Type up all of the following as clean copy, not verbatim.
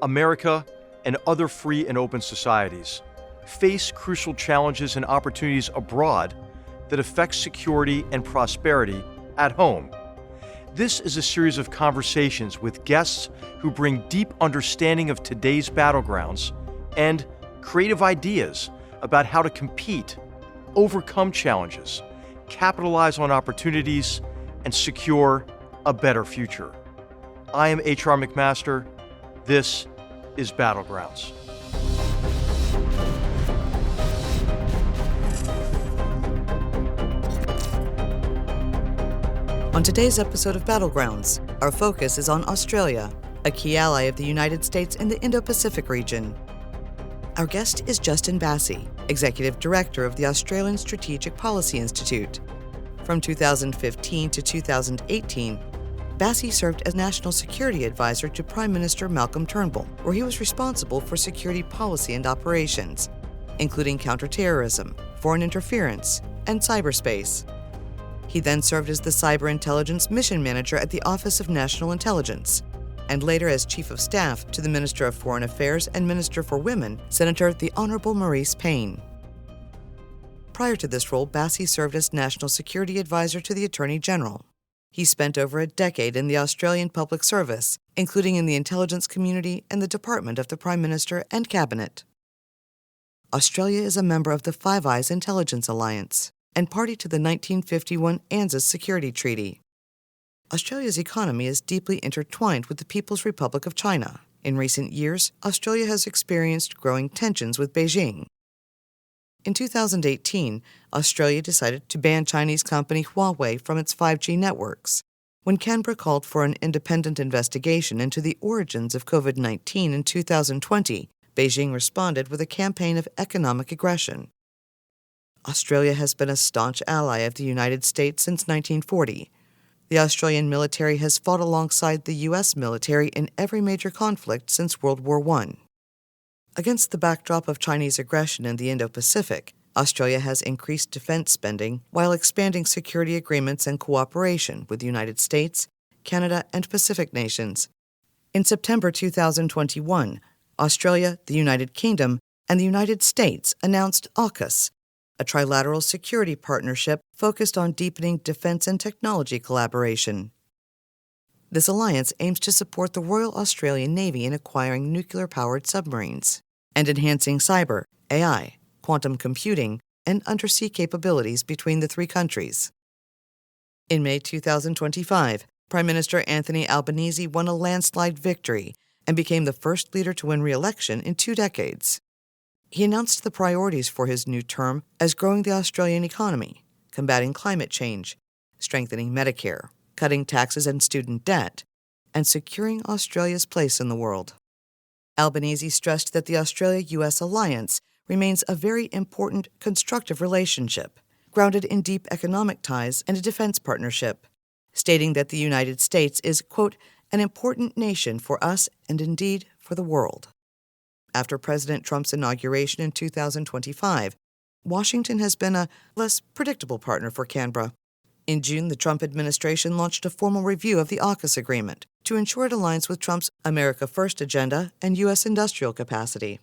America and other free and open societies face crucial challenges and opportunities abroad that affect security and prosperity at home. This is a series of conversations with guests who bring deep understanding of today's battlegrounds and creative ideas about how to compete, overcome challenges, capitalize on opportunities, and secure a better future. I am H.R. McMaster. This is Battlegrounds. On today's episode of Battlegrounds, our focus is on Australia, a key ally of the United States in the Indo-Pacific region. Our guest is Justin Bassey, Executive Director of the Australian Strategic Policy Institute. From 2015 to 2018, Bassey served as National Security Advisor to Prime Minister Malcolm Turnbull, where he was responsible for security policy and operations, including counterterrorism, foreign interference, and cyberspace. He then served as the Cyber Intelligence Mission Manager at the Office of National Intelligence, and later as Chief of Staff to the Minister of Foreign Affairs and Minister for Women, Senator the Honourable Marise Payne. Prior to this role, Bassey served as National Security Advisor to the Attorney General. He spent over a decade in the Australian Public Service, including in the intelligence community and the Department of the Prime Minister and Cabinet. Australia is a member of the Five Eyes Intelligence Alliance and party to the 1951 ANZUS Security Treaty. Australia's economy is deeply intertwined with the People's Republic of China. In recent years, Australia has experienced growing tensions with Beijing. In 2018, Australia decided to ban Chinese company Huawei from its 5G networks. When Canberra called for an independent investigation into the origins of COVID-19 in 2020, Beijing responded with a campaign of economic aggression. Australia has been a staunch ally of the United States since 1940. The Australian military has fought alongside the U.S. military in every major conflict since World War I. Against the backdrop of Chinese aggression in the Indo-Pacific, Australia has increased defense spending while expanding security agreements and cooperation with the United States, Canada, and Pacific nations. In September 2021, Australia, the United Kingdom, and the United States announced AUKUS, a trilateral security partnership focused on deepening defense and technology collaboration. This alliance aims to support the Royal Australian Navy in acquiring nuclear-powered submarines and enhancing cyber, AI, quantum computing, and undersea capabilities between the three countries. In May 2025, Prime Minister Anthony Albanese won a landslide victory and became the first leader to win re-election in 2 decades. He announced the priorities for his new term as growing the Australian economy, combating climate change, strengthening Medicare, cutting taxes and student debt, and securing Australia's place in the world. Albanese stressed that the Australia-US alliance remains a very important, constructive relationship, grounded in deep economic ties and a defense partnership, stating that the United States is, quote, an important nation for us and indeed for the world. After President Trump's inauguration in 2025, Washington has been a less predictable partner for Canberra. In June, the Trump administration launched a formal review of the AUKUS agreement to ensure it aligns with Trump's America First agenda and U.S. industrial capacity.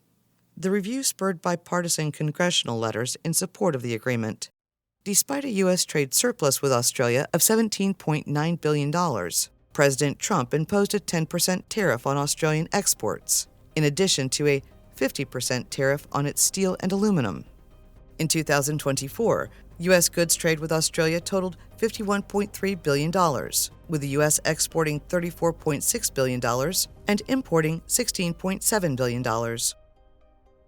The review spurred bipartisan congressional letters in support of the agreement. Despite a U.S. trade surplus with Australia of $17.9 billion, President Trump imposed a 10% tariff on Australian exports, in addition to a 50% tariff on its steel and aluminum. In 2024, U.S. goods trade with Australia totaled $51.3 billion, with the U.S. exporting $34.6 billion and importing $16.7 billion.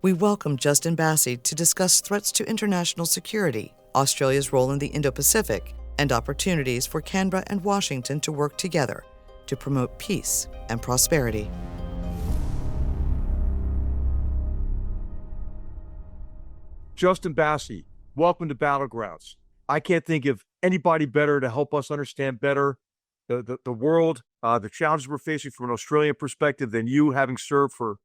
We welcome Justin Bassey to discuss threats to international security, Australia's role in the Indo-Pacific, and opportunities for Canberra and Washington to work together to promote peace and prosperity. Justin Bassey, welcome to Battlegrounds. I can't think of anybody better to help us understand better the world, the challenges we're facing from an Australian perspective than you, having served for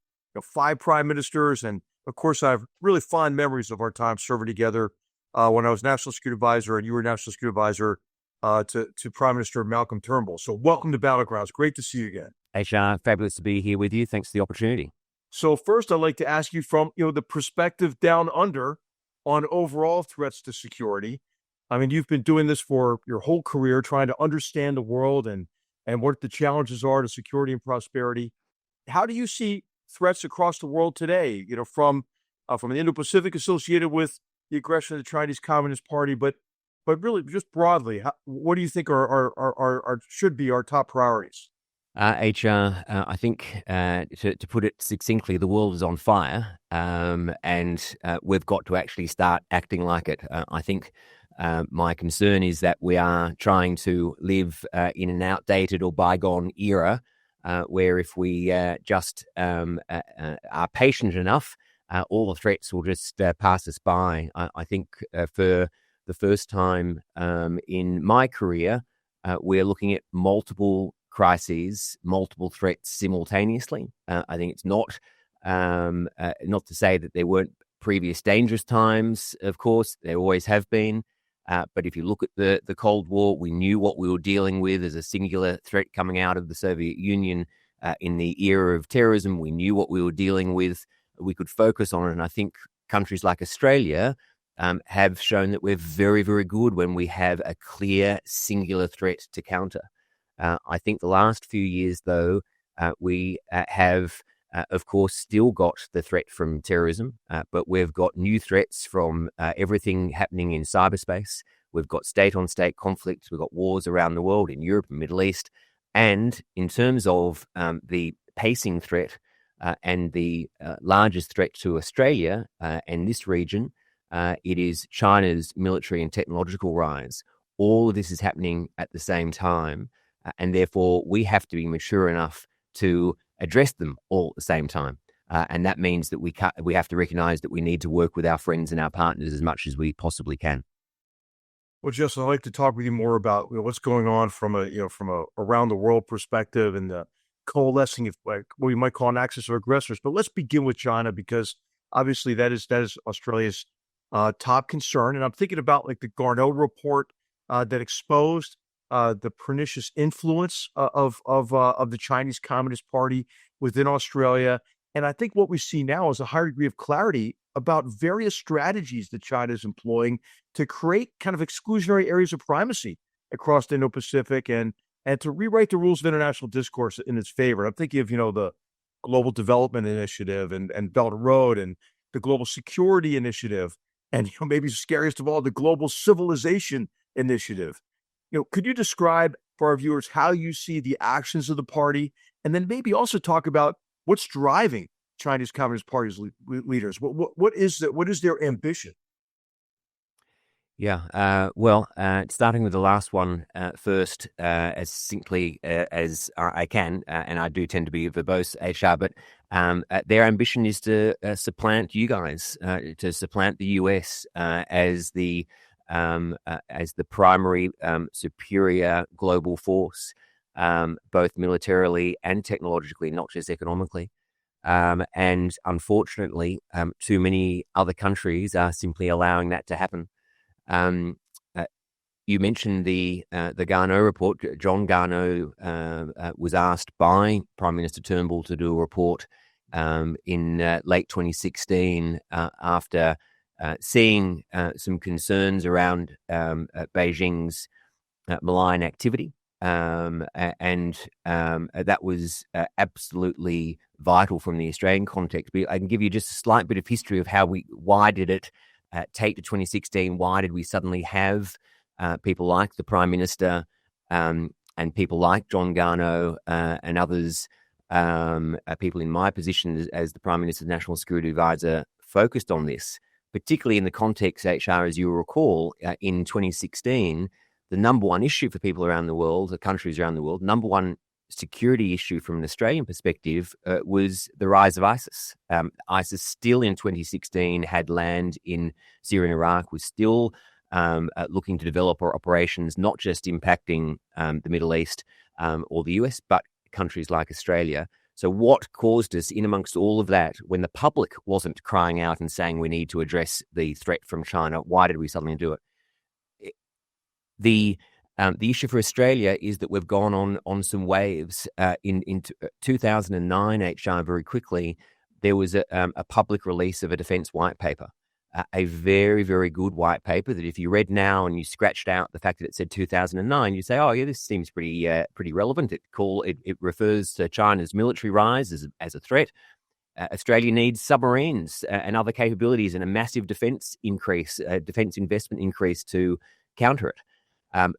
5 prime ministers. And of course, I have really fond memories of our time serving together when I was National Security Advisor and you were National Security Advisor to Prime Minister Malcolm Turnbull. So welcome to Battlegrounds. Great to see you again. HR, fabulous to be here with you. Thanks for the opportunity. So first, I'd like to ask you from the perspective down under on overall threats to security. I mean, you've been doing this for your whole career, trying to understand the world and what the challenges are to security and prosperity. How do you see threats across the world today? From the Indo-Pacific associated with the aggression of the Chinese Communist Party, but really just broadly, what do you think should be our top priorities? HR, I think to put it succinctly, the world is on fire, and we've got to actually start acting like it. I think my concern is that we are trying to live in an outdated or bygone era, where if we just are patient enough, all the threats will just pass us by. I think for the first time in my career, we're looking at multiple crises, multiple threats simultaneously. I think it's not to say that there weren't previous dangerous times. Of course, there always have been. But if you look at the Cold War, we knew what we were dealing with as a singular threat coming out of the Soviet Union. In the era of terrorism, we knew what we were dealing with. We could focus on it. And I think countries like Australia have shown that we're very, very good when we have a clear, singular threat to counter. I think the last few years, though, we have, of course, still got the threat from terrorism, but we've got new threats from everything happening in cyberspace. We've got state-on-state conflicts. We've got wars around the world in Europe and Middle East. And in terms of the pacing threat and the largest threat to Australia and this region, it is China's military and technological rise. All of this is happening at the same time. And therefore, we have to be mature enough to address them all at the same time. And that means that we have to recognize that we need to work with our friends and our partners as much as we possibly can. Well, Justin, I'd like to talk with you more about what's going on from a around the world perspective and the coalescing of what we might call an axis of aggressors. But let's begin with China, because obviously that is Australia's top concern. And I'm thinking about like the Garneau report that exposed the pernicious influence of the Chinese Communist Party within Australia. And I think what we see now is a higher degree of clarity about various strategies that China is employing to create kind of exclusionary areas of primacy across the Indo-Pacific and to rewrite the rules of international discourse in its favor. I'm thinking of, the Global Development Initiative and Belt and Road and the Global Security Initiative and, maybe scariest of all, the Global Civilization Initiative. Could you describe for our viewers how you see the actions of the party, and then maybe also talk about what's driving Chinese Communist Party's leaders? What is their ambition? Yeah, starting with the last one first, as succinctly as I can, and I do tend to be verbose, HR, but their ambition is to supplant you guys, to supplant the US as the primary superior global force, both militarily and technologically, not just economically. And unfortunately, too many other countries are simply allowing that to happen. You mentioned the Garneau report. John Garneau was asked by Prime Minister Turnbull to do a report in late 2016 after seeing some concerns around Beijing's malign activity. And that was absolutely vital from the Australian context. But I can give you just a slight bit of history of why did it take to 2016? Why did we suddenly have people like the Prime Minister and people like John Garneau and others, people in my position as the Prime Minister's National Security Advisor, focused on this, particularly in the context, HR, as you recall, in 2016, the number one issue for people around the world, the countries around the world, number one security issue from an Australian perspective was the rise of ISIS. ISIS still in 2016 had land in Syria and Iraq, was still looking to develop operations, not just impacting the Middle East or the US, but countries like Australia. So what caused us, in amongst all of that, when the public wasn't crying out and saying we need to address the threat from China, why did we suddenly do it? The The issue for Australia is that we've gone on some waves. In 2009, HR, very quickly, there was a public release of a defence white paper, a very, very good white paper that if you read now and you scratched out the fact that it said 2009, you say, oh, yeah, this seems pretty relevant. It refers to China's military rise as a threat. Australia needs submarines and other capabilities and a massive defence investment increase to counter it.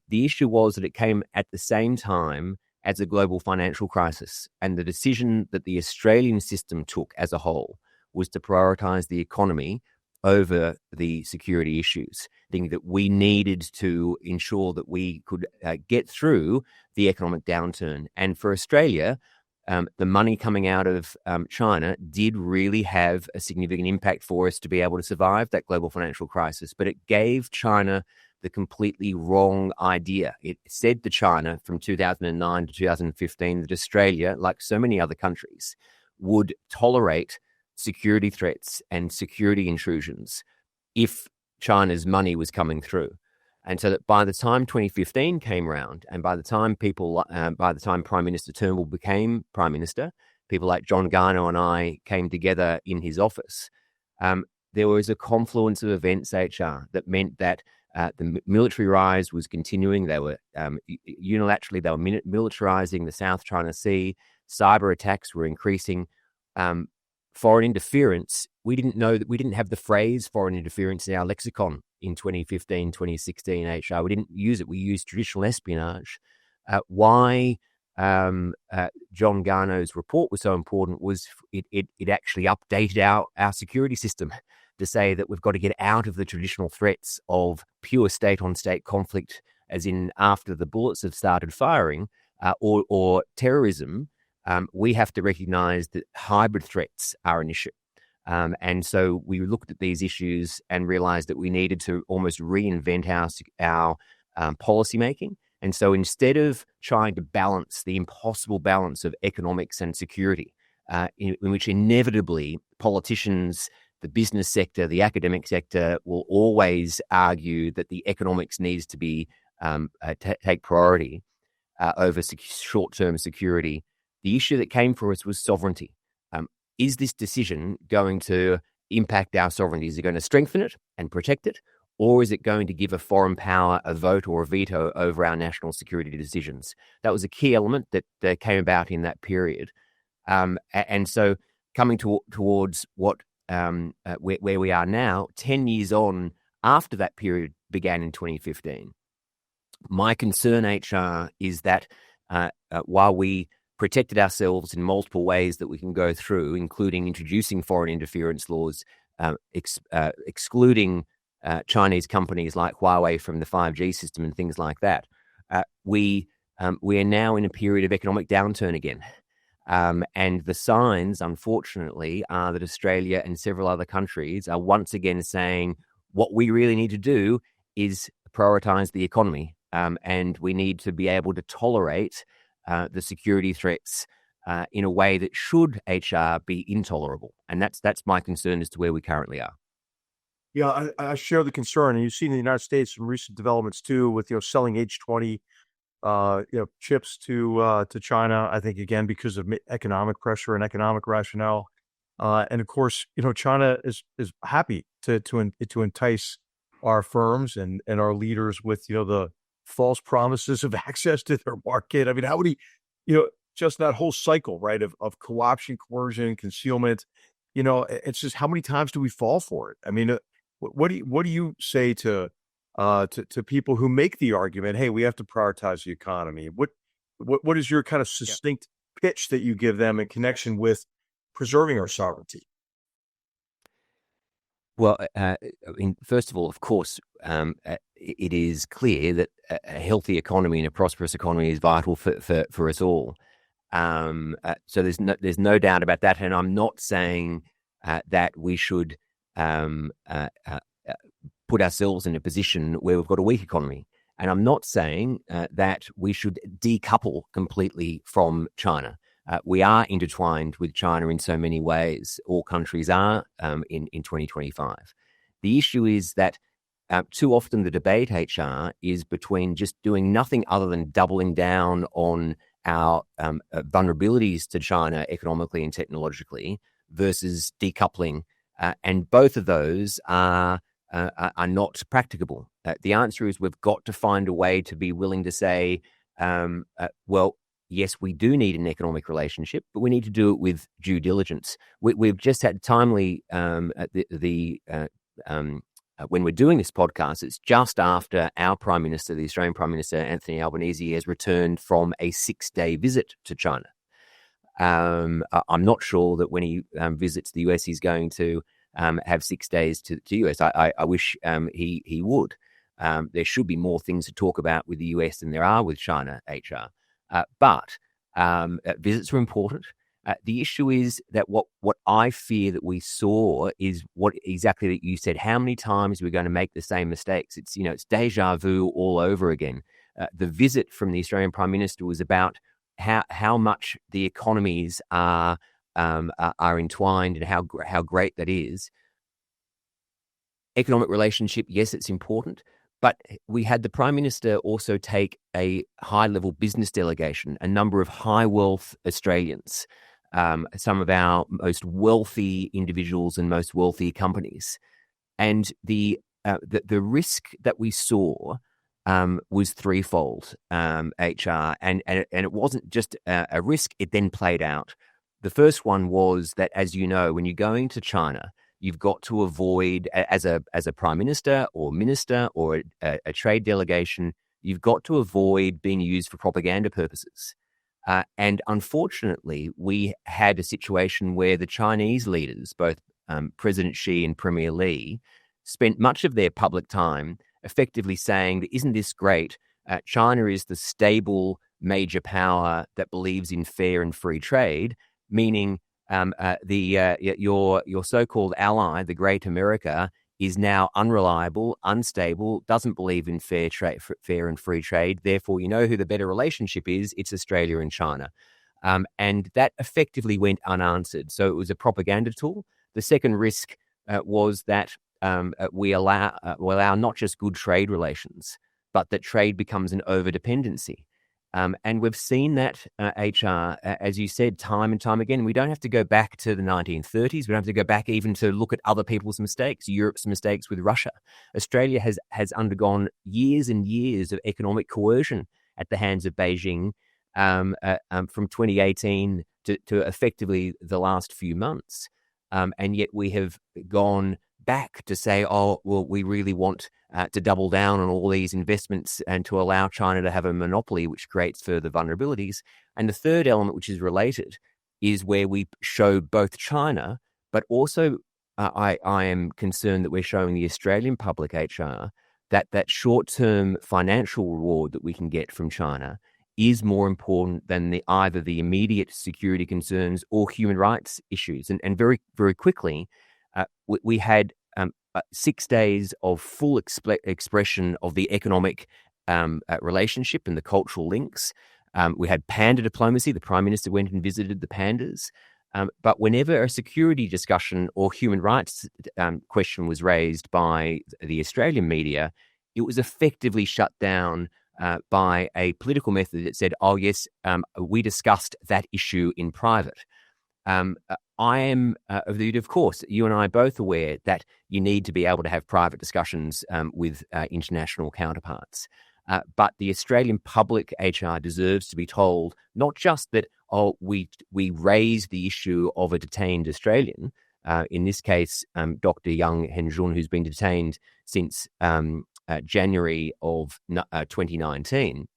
The issue was that it came at the same time as a global financial crisis, and the decision that the Australian system took as a whole was to prioritise the economy over the security issues, thinking that we needed to ensure that we could get through the economic downturn. And for Australia, the money coming out of China did really have a significant impact for us to be able to survive that global financial crisis, but it gave China the completely wrong idea. It said to China from 2009 to 2015 that Australia, like so many other countries, would tolerate security threats and security intrusions if China's money was coming through. And so that by the time 2015 came around, and by the time Prime Minister Turnbull became Prime Minister, people like John Garno and I came together in his office. There was a confluence of events, HR, that meant that the military rise was continuing. They were unilaterally, they were militarizing the South China Sea. Cyber attacks were increasing. Foreign interference, we didn't have the phrase foreign interference in our lexicon in 2015, 2016 HR. We didn't use it. We used traditional espionage. Why John Garno's report was so important was it actually updated our security system to say that we've got to get out of the traditional threats of pure state-on-state conflict, as in after the bullets have started firing, or terrorism. We have to recognize that hybrid threats are an issue. And so we looked at these issues and realized that we needed to almost reinvent our policymaking. And so instead of trying to balance the impossible balance of economics and security, in which inevitably politicians, the business sector, the academic sector will always argue that the economics needs to be take priority over short-term security. The issue that came for us was sovereignty. Is this decision going to impact our sovereignty? Is it going to strengthen it and protect it? Or is it going to give a foreign power a vote or a veto over our national security decisions? That was a key element that came about in that period. And so coming towards what where we are now, 10 years on after that period began in 2015, my concern, HR, is that while we protected ourselves in multiple ways that we can go through, including introducing foreign interference laws, excluding Chinese companies like Huawei from the 5G system and things like that, we are now in a period of economic downturn again. And the signs, unfortunately, are that Australia and several other countries are once again saying what we really need to do is prioritise the economy, and we need to be able to tolerate the security threats in a way that should HR be intolerable. And that's my concern as to where we currently are. Yeah, I share the concern, and you've seen in the United States some recent developments too, with selling H20 chips to China. I think again because of economic pressure and economic rationale, and of course China is happy to entice our firms and our leaders with the false promises of access to their market. I mean, how would he, just that whole cycle, right, of co-option, coercion, concealment. It's just how many times do we fall for it? I mean, what do you say to people who make the argument, hey, we have to prioritize the economy? What is your kind of succinct pitch that you give them in connection with preserving our sovereignty? Well, first of all, of course, it is clear that a healthy economy and a prosperous economy is vital for us all. So there's no doubt about that, and I'm not saying that we should put ourselves in a position where we've got a weak economy. And I'm not saying that we should decouple completely from China. We are intertwined with China in so many ways. All countries are in 2025. The issue is that too often the debate, HR, is between just doing nothing other than doubling down on our vulnerabilities to China economically and technologically versus decoupling. And both of those are not practicable. The answer is we've got to find a way to be willing to say, well, yes, we do need an economic relationship, but we need to do it with due diligence. We've just had timely when we're doing this podcast, it's just after our Prime Minister, the Australian Prime Minister, Anthony Albanese, has returned from a 6-day visit to China. I'm not sure that when he visits the US, he's going to have 6 days to the US. I wish he would. There should be more things to talk about with the US than there are with China, HR. But visits are important. The issue is that what I fear that we saw is what exactly that you said. How many times we're going to make the same mistakes? It's deja vu all over again. The visit from the Australian Prime Minister was about how much the economies are entwined and how great that is. Economic relationship, yes, it's important. But we had the Prime Minister also take a high-level business delegation, a number of high-wealth Australians, some of our most wealthy individuals and most wealthy companies. And the risk that we saw was threefold, HR, and it wasn't just a risk, it then played out. The first one was that, as you know, when you're going to China, you've got to avoid, as a prime minister or a trade delegation, you've got to avoid being used for propaganda purposes. And unfortunately, we had a situation where the Chinese leaders, both President Xi and Premier Li, spent much of their public time effectively saying that, isn't this great? China is the stable major power that believes in fair and free trade, meaning your so-called ally, the Great America, is now unreliable, unstable, doesn't believe in fair and free trade. Therefore, you know who the better relationship is? It's Australia and China. And that effectively went unanswered. So it was a propaganda tool. The second risk was that we allow not just good trade relations, but that trade becomes an over-dependency. And we've seen that, HR, as you said, time and time again. We don't have to go back to the 1930s. We don't have to go back even to look at other people's mistakes, Europe's mistakes with Russia. Australia has undergone years and years of economic coercion at the hands of Beijing from 2018 to effectively the last few months. And yet we have gone back to say, oh, well, we really want to double down on all these investments and to allow China to have a monopoly, which creates further vulnerabilities. And the third element, which is related, is where we show both China, but also I am concerned that we're showing the Australian public, HR, that short-term financial reward that we can get from China is more important than either the immediate security concerns or human rights issues. And very, very quickly, we had 6 days of full expression of the economic relationship and the cultural links. We had panda diplomacy. The Prime Minister went and visited the pandas. But whenever a security discussion or human rights question was raised by the Australian media, it was effectively shut down by a political method that said, oh, yes, we discussed that issue in private. I am of the view, of course, you and I are both aware that you need to be able to have private discussions with international counterparts. But the Australian public, HR, deserves to be told not just that, oh, we raised the issue of a detained Australian, in this case, Dr. Yang Hengjun, who's been detained since January of 2019.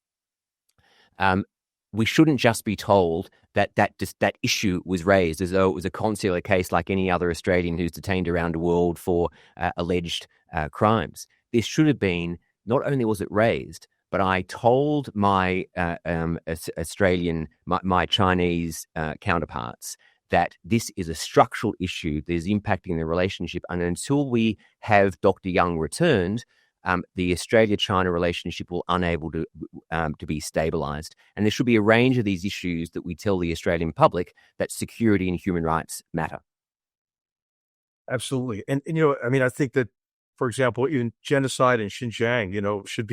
We shouldn't just be told that issue was raised as though it was a consular case like any other Australian who's detained around the world for alleged crimes. This should have been, not only was it raised, but I told my my Chinese counterparts that this is a structural issue that is impacting the relationship. And until we have Dr. Yang returned, the Australia-China relationship will unable to be stabilised. And there should be a range of these issues that we tell the Australian public that security and human rights matter. Absolutely. And I think that for example, even genocide in Xinjiang, should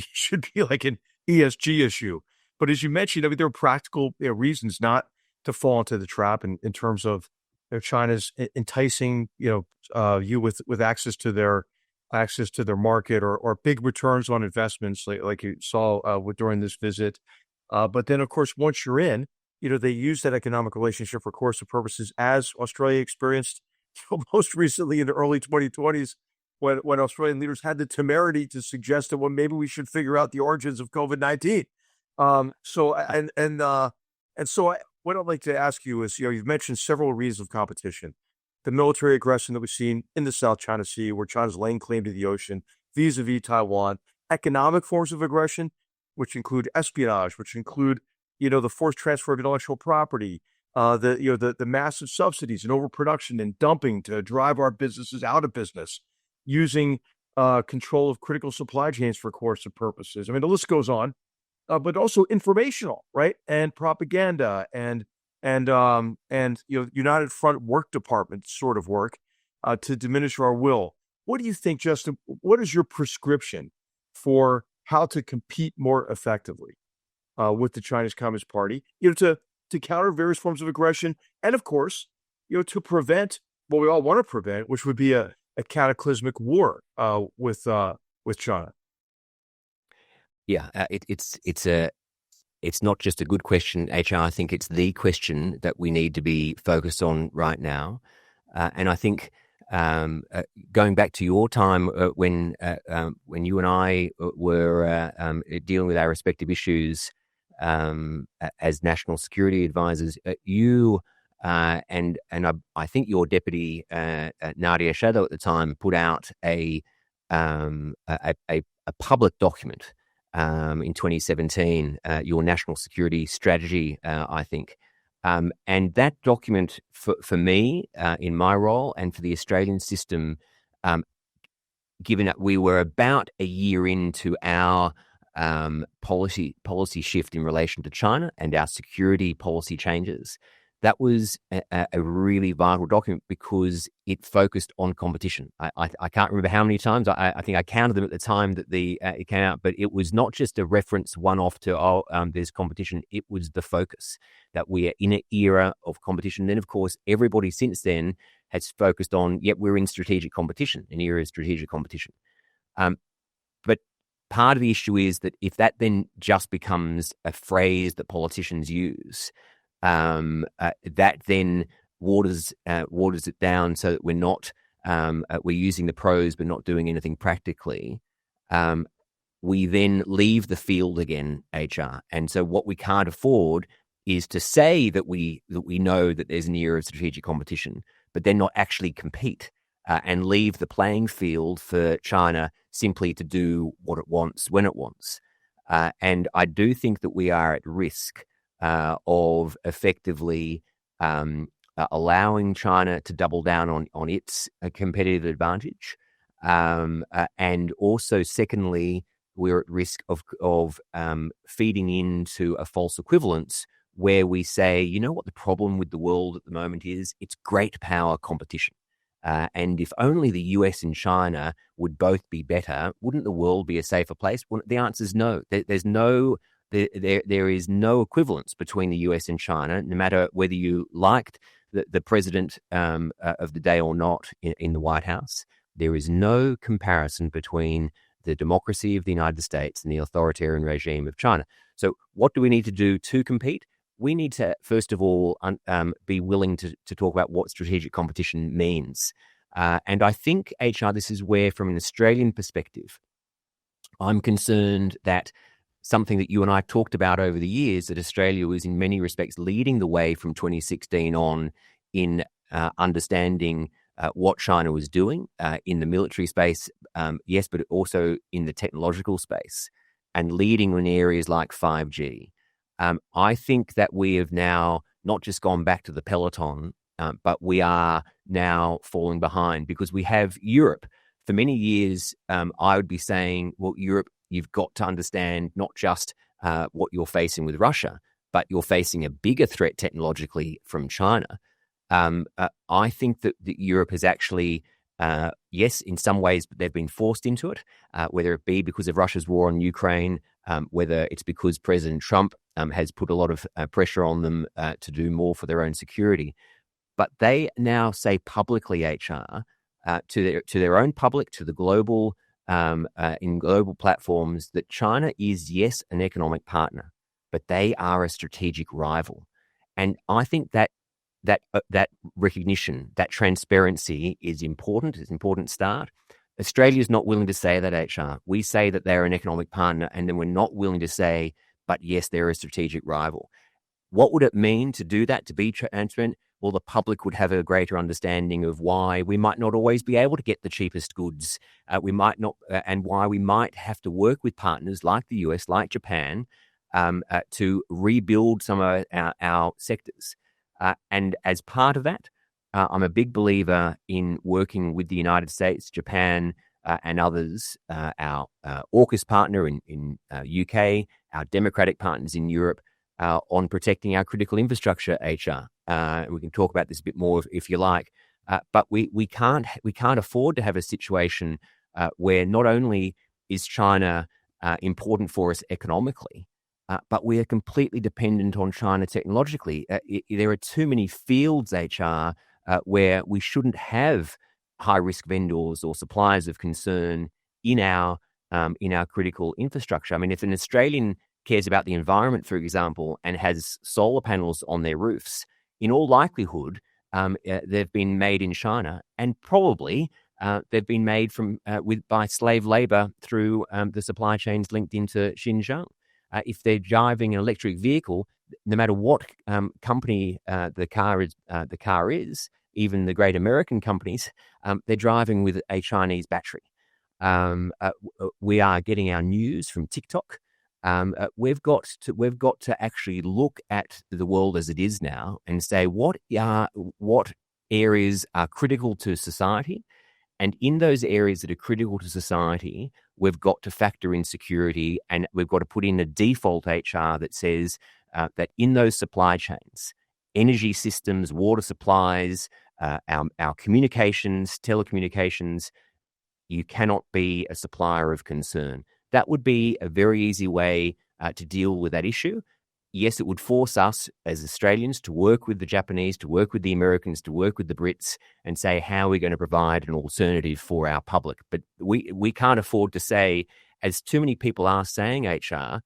be like an ESG issue. But as you mentioned, I mean, there are practical reasons not to fall into the trap in terms of China's enticing you with access to their market or big returns on investments like you saw during this visit. But then, of course, once you're in, they use that economic relationship for coercive purposes, as Australia experienced most recently in the early 2020s, when Australian leaders had the temerity to suggest that, well, maybe we should figure out the origins of COVID-19. What I'd like to ask you is, you've mentioned several reasons of competition. The military aggression that we've seen in the South China Sea, where China's laying claim to the ocean, vis-a-vis Taiwan, economic forms of aggression, which include espionage, which include, the forced transfer of intellectual property, the massive subsidies and overproduction and dumping to drive our businesses out of business, using control of critical supply chains for coercive purposes. I mean, the list goes on, but also informational, right? And propaganda and United Front work department sort of work to diminish our will. What do you think, Justin? What is your prescription for how to compete more effectively with the Chinese Communist Party? To counter various forms of aggression, and of course, to prevent what we all want to prevent, which would be a cataclysmic war with China. Yeah, it's not just a good question, HR. I think it's the question that we need to be focused on right now. And I think going back to your time when you and I were dealing with our respective issues as national security advisors, you and I think your deputy Nadia Shadow at the time put out a public document in 2017, your national security strategy, I think. And that document for me, in my role, and for the Australian system, given that we were about a year into our policy shift in relation to China and our security policy changes, that was a really vital document because it focused on competition. I can't remember how many times. I think I counted them at the time that it came out, but it was not just a reference one-off to, there's competition. It was the focus that we are in an era of competition. Then, of course, everybody since then has focused on, we're in strategic competition, an era of strategic competition. But part of the issue is that if that then just becomes a phrase that politicians use, that then waters it down so that we're not we're using the prose but not doing anything practically. We then leave the field again, HR, and so what we can't afford is to say that we know that there's an era of strategic competition, but then not actually compete and leave the playing field for China simply to do what it wants when it wants. And I do think that we are at risk of effectively allowing China to double down on its competitive advantage. And also, secondly, we're at risk of feeding into a false equivalence where we say, what the problem with the world at the moment is? It's great power competition. And if only the US and China would both be better, wouldn't the world be a safer place? Well, the answer is no. There is no equivalence between the US and China, no matter whether you liked the president of the day or not in the White House. There is no comparison between the democracy of the United States and the authoritarian regime of China. So what do we need to do to compete? We need to, first of all, be willing to talk about what strategic competition means. And I think, HR, this is where, from an Australian perspective, I'm concerned that something that you and I talked about over the years, that Australia was in many respects leading the way from 2016 on in understanding what China was doing in the military space, yes, but also in the technological space, and leading in areas like 5G. I think that we have now not just gone back to the peloton, but we are now falling behind because we have Europe. For many years, I would be saying, well, Europe, you've got to understand not just what you're facing with Russia, but you're facing a bigger threat technologically from China. I think that Europe has actually Yes, in some ways they've been forced into it, whether it be because of Russia's war on Ukraine, whether it's because President Trump has put a lot of pressure on them to do more for their own security. But they now say publicly, HR, to their own public, to the global in global platforms, that China is, yes, an economic partner, but they are a strategic rival. And I think that recognition, that transparency is important. It's an important start. Australia is not willing to say that, HR. We say that they're an economic partner, and then we're not willing to say, but yes, they're a strategic rival. What would it mean to do that, to be transparent? Well, the public would have a greater understanding of why we might not always be able to get the cheapest goods. We might not, and why we might have to work with partners like the US, like Japan, to rebuild some of our sectors. And as part of that, I'm a big believer in working with the United States, Japan, and others, our AUKUS partner in UK, our democratic partners in Europe, on protecting our critical infrastructure, HR. We can talk about this a bit more if you like, but we can't afford to have a situation where not only is China important for us economically, but we are completely dependent on China technologically. There are too many fields, HR, where we shouldn't have high-risk vendors or suppliers of concern in our critical infrastructure. I mean, if an Australian cares about the environment, for example, and has solar panels on their roofs, in all likelihood, they've been made in China, and probably they've been made by slave labor through the supply chains linked into Xinjiang. If they're driving an electric vehicle, no matter what company the car is, even the great American companies, they're driving with a Chinese battery. We are getting our news from TikTok. We've got to actually look at the world as it is now and say what areas are critical to society, and in those areas that are critical to society, we've got to factor in security, and we've got to put in a default, HR, that says that in those supply chains, energy systems, water supplies, our communications, telecommunications, you cannot be a supplier of concern. That would be a very easy way to deal with that issue. Yes, it would force us as Australians to work with the Japanese, to work with the Americans, to work with the Brits, and say how we're going to provide an alternative for our public. But we can't afford to say, as too many people are saying, HR,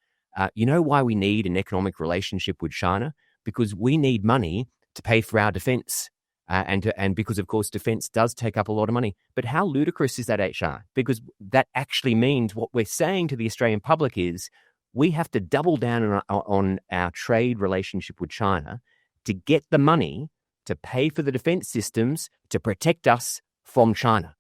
you know why we need an economic relationship with China? Because we need money to pay for our defence. And because, of course, defence does take up a lot of money. But how ludicrous is that, HR? Because that actually means what we're saying to the Australian public is we have to double down on our trade relationship with China to get the money to pay for the defence systems to protect us from China.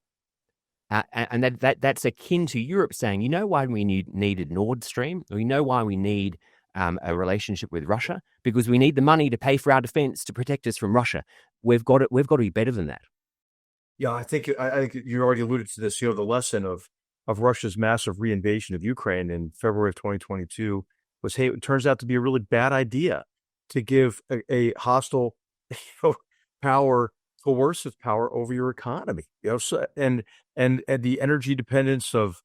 And that's akin to Europe saying, you know why we needed Nord Stream? Or you know why we need a relationship with Russia? Because we need the money to pay for our defense to protect us from Russia. We've got to be better than that. Yeah, I think you already alluded to this. The lesson of Russia's massive reinvasion of Ukraine in February of 2022 was, hey, it turns out to be a really bad idea to give a hostile power, coercive power over your economy. So, and the energy dependence of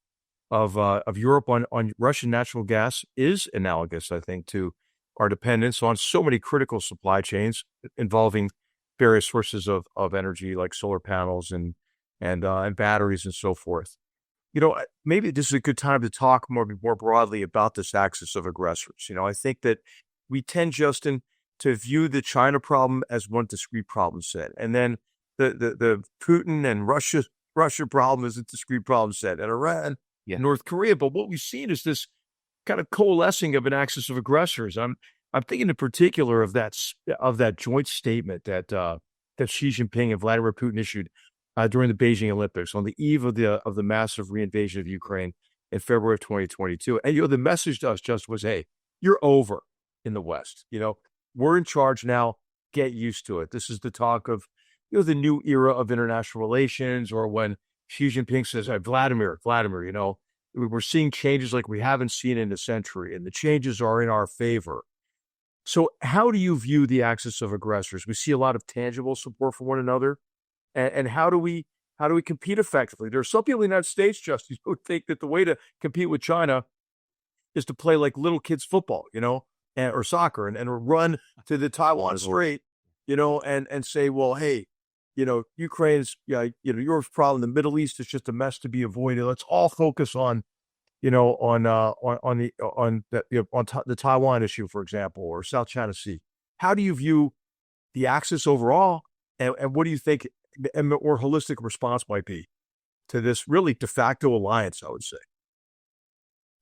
Europe on Russian natural gas is analogous, I think, to our dependence on so many critical supply chains involving various sources of energy like solar panels and batteries and so forth. Maybe this is a good time to talk more broadly about this axis of aggressors. I think that we tend, Justin, to view the China problem as one discrete problem set, and then the Putin and Russia problem is a discrete problem set, and Iran, North Korea. But what we've seen is this kind of coalescing of an axis of aggressors. I'm thinking in particular of that joint statement that Xi Jinping and Vladimir Putin issued during the Beijing Olympics on the eve of the massive reinvasion of Ukraine in February of 2022. And the message to us just was, hey, you're over in the West. We're in charge now. Get used to it. This is the talk of the new era of international relations, or when Xi Jinping says, hey, Vladimir, we're seeing changes like we haven't seen in a century, and the changes are in our favor. So how do you view the axis of aggressors? We see a lot of tangible support for one another. And how do we How do we compete effectively? There are some people in the United States, Justice, who think that the way to compete with China is to play like little kids football, or soccer, and run to the Taiwan Strait, and say, well, hey, Ukraine's, your problem. The Middle East is just a mess to be avoided. Let's all focus on the Taiwan issue, for example, or South China Sea. How do you view the axis overall, and what do you think a more holistic response might be to this really de facto alliance, I would say?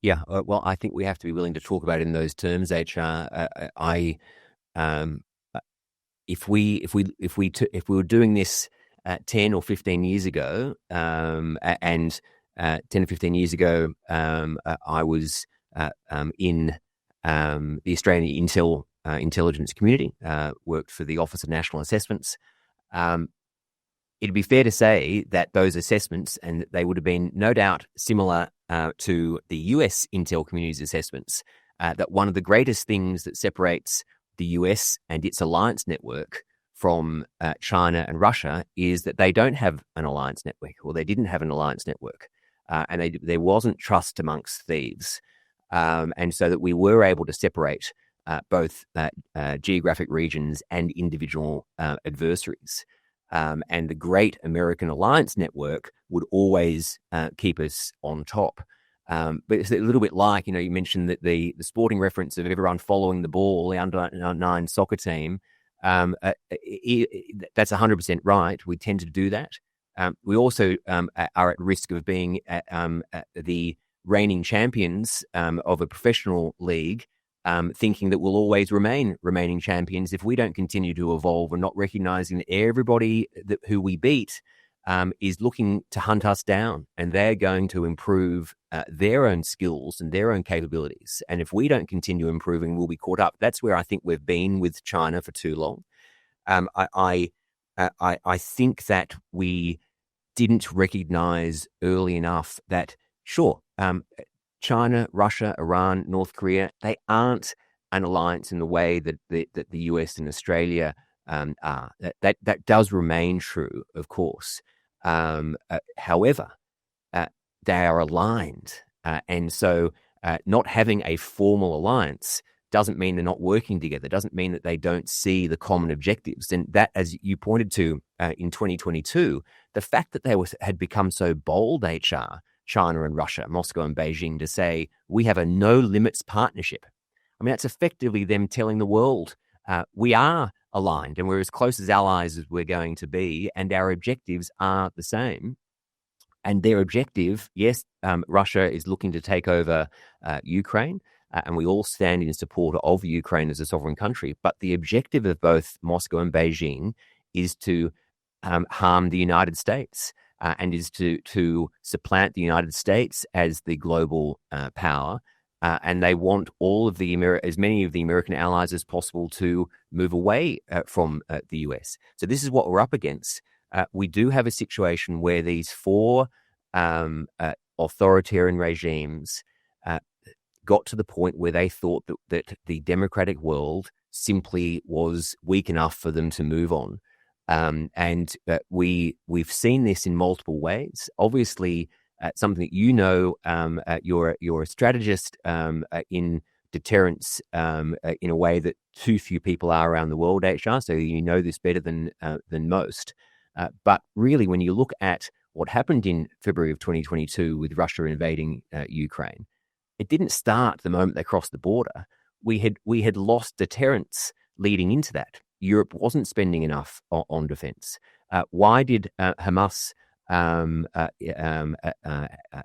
Yeah, well, I think we have to be willing to talk about it in those terms, HR. If we were doing this 10 or 15 years ago, and 10 or 15 years ago, I was in the Australian intelligence community, worked for the Office of National Assessments. It'd be fair to say that those assessments, and they would have been no doubt similar to the US intel community's assessments, that one of the greatest things that separates the US and its alliance network from China and Russia is that they don't have an alliance network, or they didn't have an alliance network, and there wasn't trust amongst thieves. And so that we were able to separate both geographic regions and individual adversaries. And the great American alliance network would always keep us on top. But it's a little bit like, you mentioned that the sporting reference of everyone following the ball, the under-9 soccer team, that's 100% right. We tend to do that. We also are at risk of being the reigning champions of a professional league, thinking that we'll always remaining champions if we don't continue to evolve, and not recognizing that everybody who we beat is looking to hunt us down, and they're going to improve their own skills and their own capabilities. And if we don't continue improving, we'll be caught up. That's where I think we've been with China for too long. I think that we didn't recognize early enough that, sure, China, Russia, Iran, North Korea, they aren't an alliance in the way that the US and Australia are. That does remain true, of course. However, they are aligned. And so not having a formal alliance doesn't mean they're not working together, doesn't mean that they don't see the common objectives. And that, as you pointed to in 2022, the fact that they had become so bold, HR, China and Russia, Moscow and Beijing, to say, we have a no-limits partnership. I mean, that's effectively them telling the world, we are aligned and we're as close as allies as we're going to be, and our objectives are the same. And their objective, yes, Russia is looking to take over Ukraine, and we all stand in support of Ukraine as a sovereign country. But the objective of both Moscow and Beijing is to harm the United States. And is to supplant the United States as the global power, and they want as many of the American allies as possible to move away from the US. So this is what we're up against. We do have a situation where these four authoritarian regimes got to the point where they thought that the democratic world simply was weak enough for them to move on. And we've seen this in multiple ways. Obviously, something that you're a strategist in deterrence in a way that too few people are around the world, HR. So you know this better than most. But really, when you look at what happened in February of 2022 with Russia invading Ukraine, it didn't start the moment they crossed the border. We had lost deterrence leading into that. Europe wasn't spending enough on defense. Why did Hamas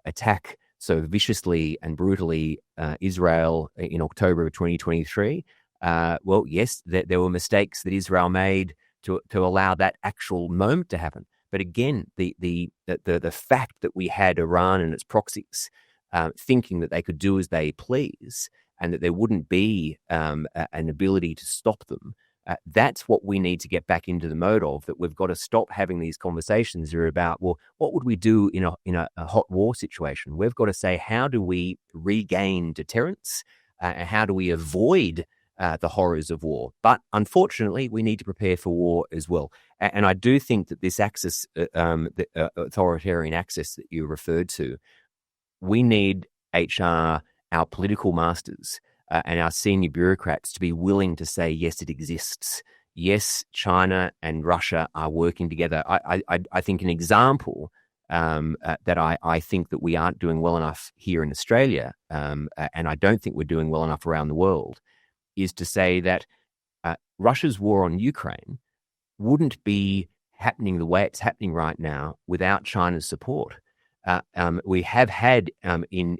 attack so viciously and brutally Israel in October of 2023? Well, yes, there were mistakes that Israel made to allow that actual moment to happen. But again, the fact that we had Iran and its proxies thinking that they could do as they please, and that there wouldn't be an ability to stop them. That's what we need to get back into the mode of, that we've got to stop having these conversations that are about, well, what would we do in a hot war situation? We've got to say, how do we regain deterrence? How do we avoid the horrors of war. But unfortunately, we need to prepare for war as well. And I do think that this axis, the authoritarian axis that you referred to, we need HR, our political masters, and our senior bureaucrats to be willing to say, yes, it exists. Yes, China and Russia are working together. I think an example that I think that we aren't doing well enough here in Australia, and I don't think we're doing well enough around the world, is to say that Russia's war on Ukraine wouldn't be happening the way it's happening right now without China's support. We have had in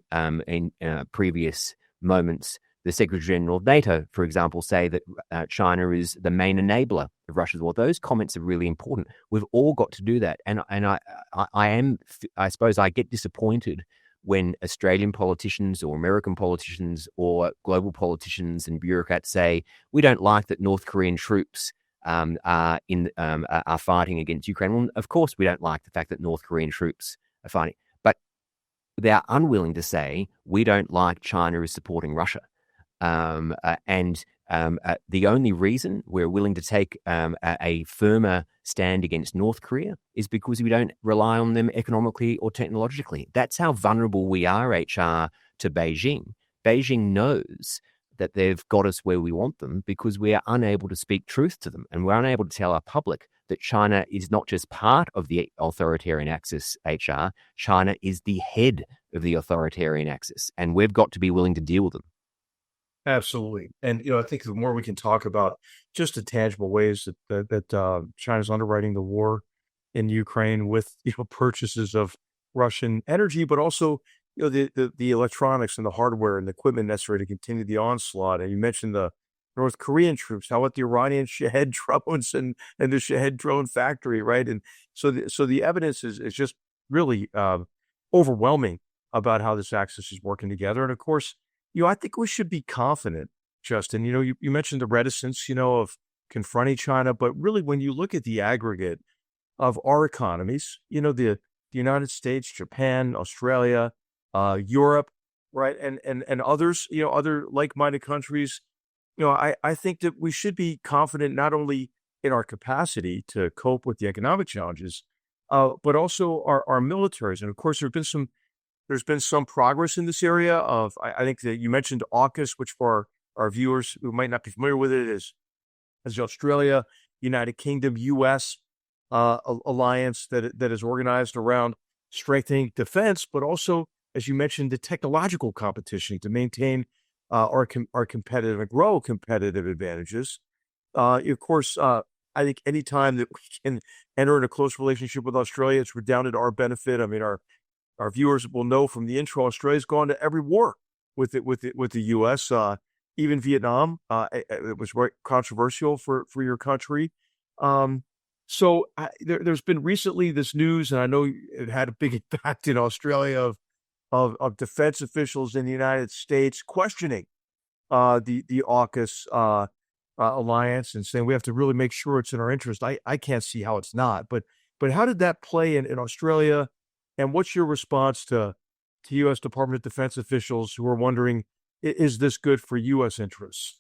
previous moments the Secretary General of NATO, for example, say that China is the main enabler of Russia's war. Those comments are really important. We've all got to do that, and I suppose I get disappointed when Australian politicians or American politicians or global politicians and bureaucrats say we don't like that North Korean troops are fighting against Ukraine. Well, of course, we don't like the fact that North Korean troops are fighting, but they are unwilling to say we don't like China is supporting Russia. The only reason we're willing to take a firmer stand against North Korea is because we don't rely on them economically or technologically. That's how vulnerable we are, HR, to Beijing. Beijing knows that they've got us where we want them because we are unable to speak truth to them, and we're unable to tell our public that China is not just part of the authoritarian axis, HR. China is the head of the authoritarian axis, and we've got to be willing to deal with them. Absolutely. And, I think the more we can talk about just the tangible ways that China's underwriting the war in Ukraine with, purchases of Russian energy, but also, the electronics and the hardware and the equipment necessary to continue the onslaught. And you mentioned the North Korean troops. How about the Iranian Shahed drones and the Shahed drone factory, right? And so the evidence is just really overwhelming about how this axis is working together. And of course, I think we should be confident, Justin. You mentioned the reticence, of confronting China, but really when you look at the aggregate of our economies, the United States, Japan, Australia, Europe, right, and others, other like-minded countries, I think that we should be confident not only in our capacity to cope with the economic challenges, but also our militaries. And of course, there's been some progress in this area of, I think that you mentioned AUKUS, which for our viewers who might not be familiar with it is the Australia, United Kingdom, U.S. alliance that is organized around strengthening defense, but also, as you mentioned, the technological competition to maintain our competitive and grow competitive advantages. Of course, I think any time that we can enter in a close relationship with Australia, it's redounded to our benefit. I mean, our viewers will know from the intro, Australia's gone to every war with the U.S., even Vietnam. It was very controversial for your country. So there's been recently this news, and I know it had a big impact in Australia of defense officials in the United States questioning the AUKUS alliance and saying we have to really make sure it's in our interest. I can't see how it's not, but how did that play in Australia? And what's your response to U.S. Department of Defense officials who are wondering, is this good for U.S. interests?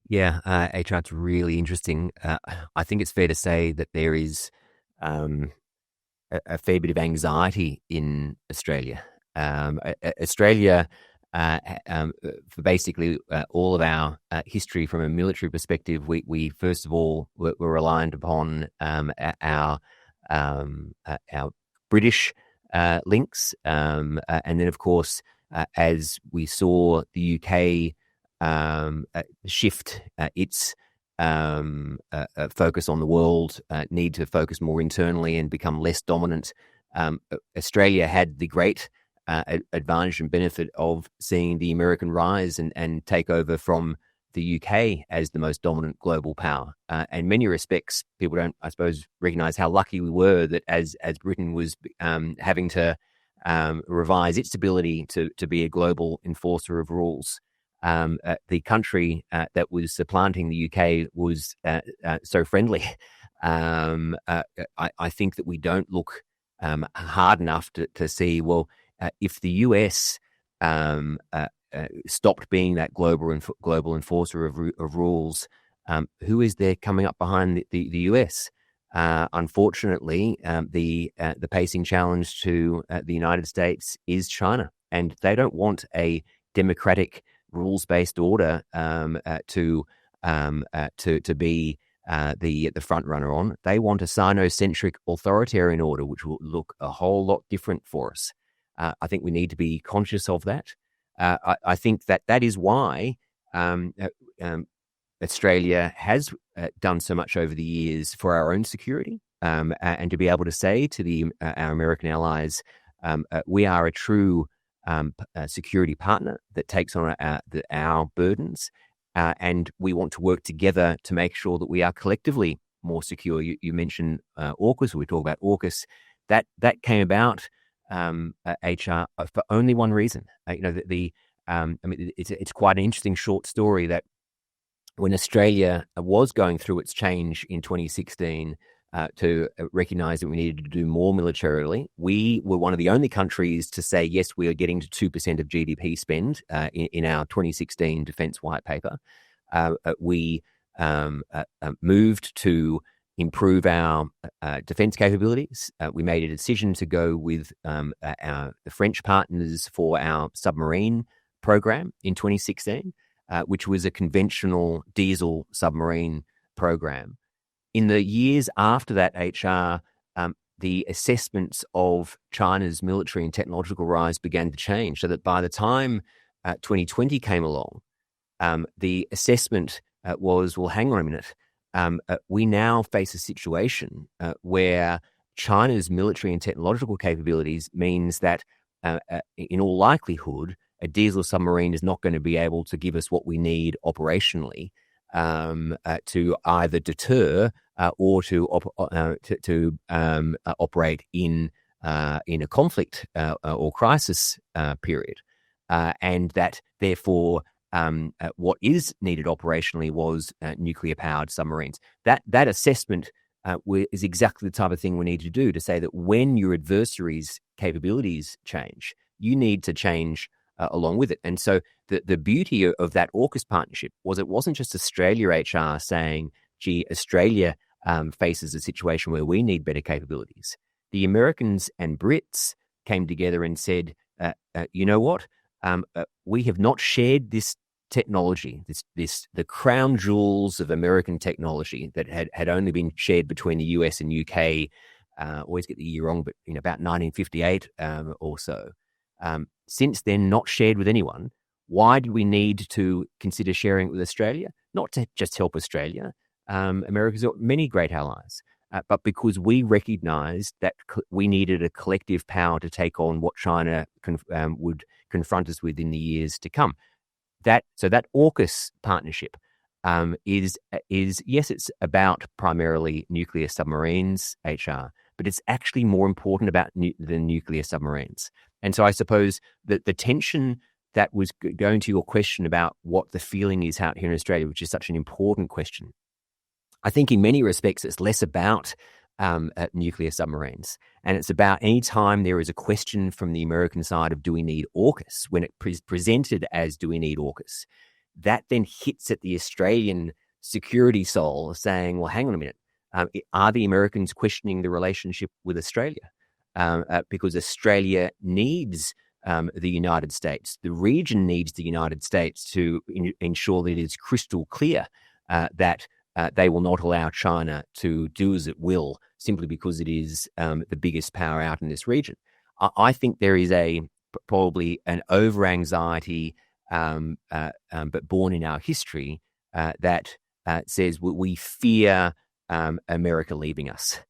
Yeah, HR, it's really interesting. I think it's fair to say that there is a fair bit of anxiety in Australia. Australia, for basically all of our history from a military perspective, we first of all were reliant upon our British links, and then of course, as we saw the UK shift its focus on the world, need to focus more internally and become less dominant, Australia had the great advantage and benefit of seeing the American rise and take over from the UK as the most dominant global power. In many respects, people don't, I suppose, recognize how lucky we were that as Britain was having to revise its ability to be a global enforcer of rules, the country that was supplanting the UK was so friendly. I think that we don't look hard enough to see, well, if the US stopped being that global enforcer of rules, who is there coming up behind the US? Unfortunately, the pacing challenge to the United States is China, and they don't want a democratic rules-based order to be the front runner on. They want a Sino-centric authoritarian order, which will look a whole lot different for us. I think we need to be conscious of that. I think that is why Australia has done so much over the years for our own security, and to be able to say to our American allies, we are a true security partner that takes on our burdens, and we want to work together to make sure that we are collectively more secure. You mentioned AUKUS. We talk about AUKUS. That came about HR for only one reason. It's quite an interesting short story that when Australia was going through its change in 2016 to recognize that we needed to do more militarily, we were one of the only countries to say, yes, we are getting to 2% of GDP spend in our 2016 Defence White Paper. We moved to improve our defence capabilities. We made a decision to go with the French partners for our submarine program in 2016. Which was a conventional diesel submarine program. In the years after that, the assessments of China's military and technological rise began to change, so that by the time 2020 came along, the assessment was, well, hang on a minute, we now face a situation where China's military and technological capabilities means that, in all likelihood, a diesel submarine is not going to be able to give us what we need operationally to either deter or to operate in a conflict or crisis period, and that therefore what is needed operationally was nuclear-powered submarines. That assessment is exactly the type of thing we need to do, to say that when your adversary's capabilities change, you need to change along with it. And so the beauty of that AUKUS partnership was it wasn't just Australia HR saying, gee, Australia faces a situation where we need better capabilities. The Americans and Brits came together and said, you know what? We have not shared this technology, the crown jewels of American technology that had only been shared between the US and UK, always get the year wrong, but in about 1958 or so. Since then, not shared with anyone. Why do we need to consider sharing it with Australia? Not to just help Australia. America's got many great allies, but because we recognized that we needed a collective power to take on what China would confront us with in the years to come. So that AUKUS partnership is yes, it's about primarily nuclear submarines, HR, but it's actually more important about the nuclear submarines. And so I suppose that the tension that was going to your question about what the feeling is out here in Australia, which is such an important question, I think in many respects it's less about nuclear submarines, and it's about any time there is a question from the American side of do we need AUKUS, when it presented as do we need AUKUS, that then hits at the Australian security soul saying, well, hang on a minute, are the Americans questioning the relationship with Australia? Because Australia needs the United States. The region needs the United States to ensure that it is crystal clear that they will not allow China to do as it will simply because it is the biggest power out in this region. I think there is probably an over-anxiety, but born in our history, that says we fear America leaving us.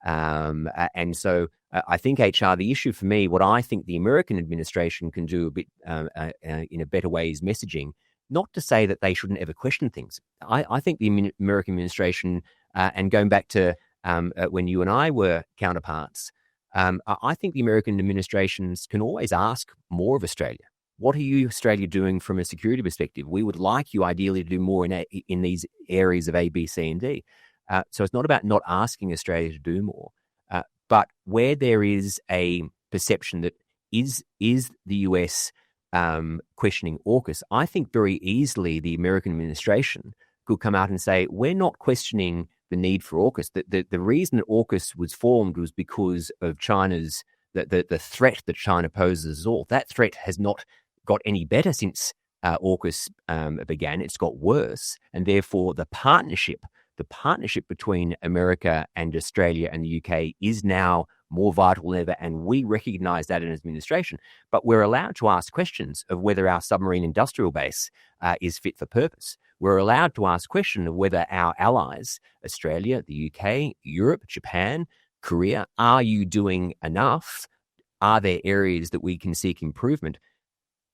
And so I think HR, the issue for me, what I think the American administration can do a bit in a better way is messaging, not to say that they shouldn't ever question things. I think the American administration, and going back to when you and I were counterparts, I think the American administrations can always ask more of Australia. What are you, Australia, doing from a security perspective? We would like you ideally to do more in these areas of A, B, C, and D. So it's not about not asking Australia to do more, but where there is a perception that is the US questioning AUKUS, I think very easily the American administration could come out and say, we're not questioning the need for AUKUS. The reason that AUKUS was formed was because of China's, the threat that China poses us all. That threat has not got any better since AUKUS began. It's got worse. And therefore, the partnership between America and Australia and the UK is now more vital than ever, and we recognize that in administration. But we're allowed to ask questions of whether our submarine industrial base is fit for purpose. We're allowed to ask questions of whether our allies, Australia, the UK, Europe, Japan, Korea, are you doing enough? Are there areas that we can seek improvement?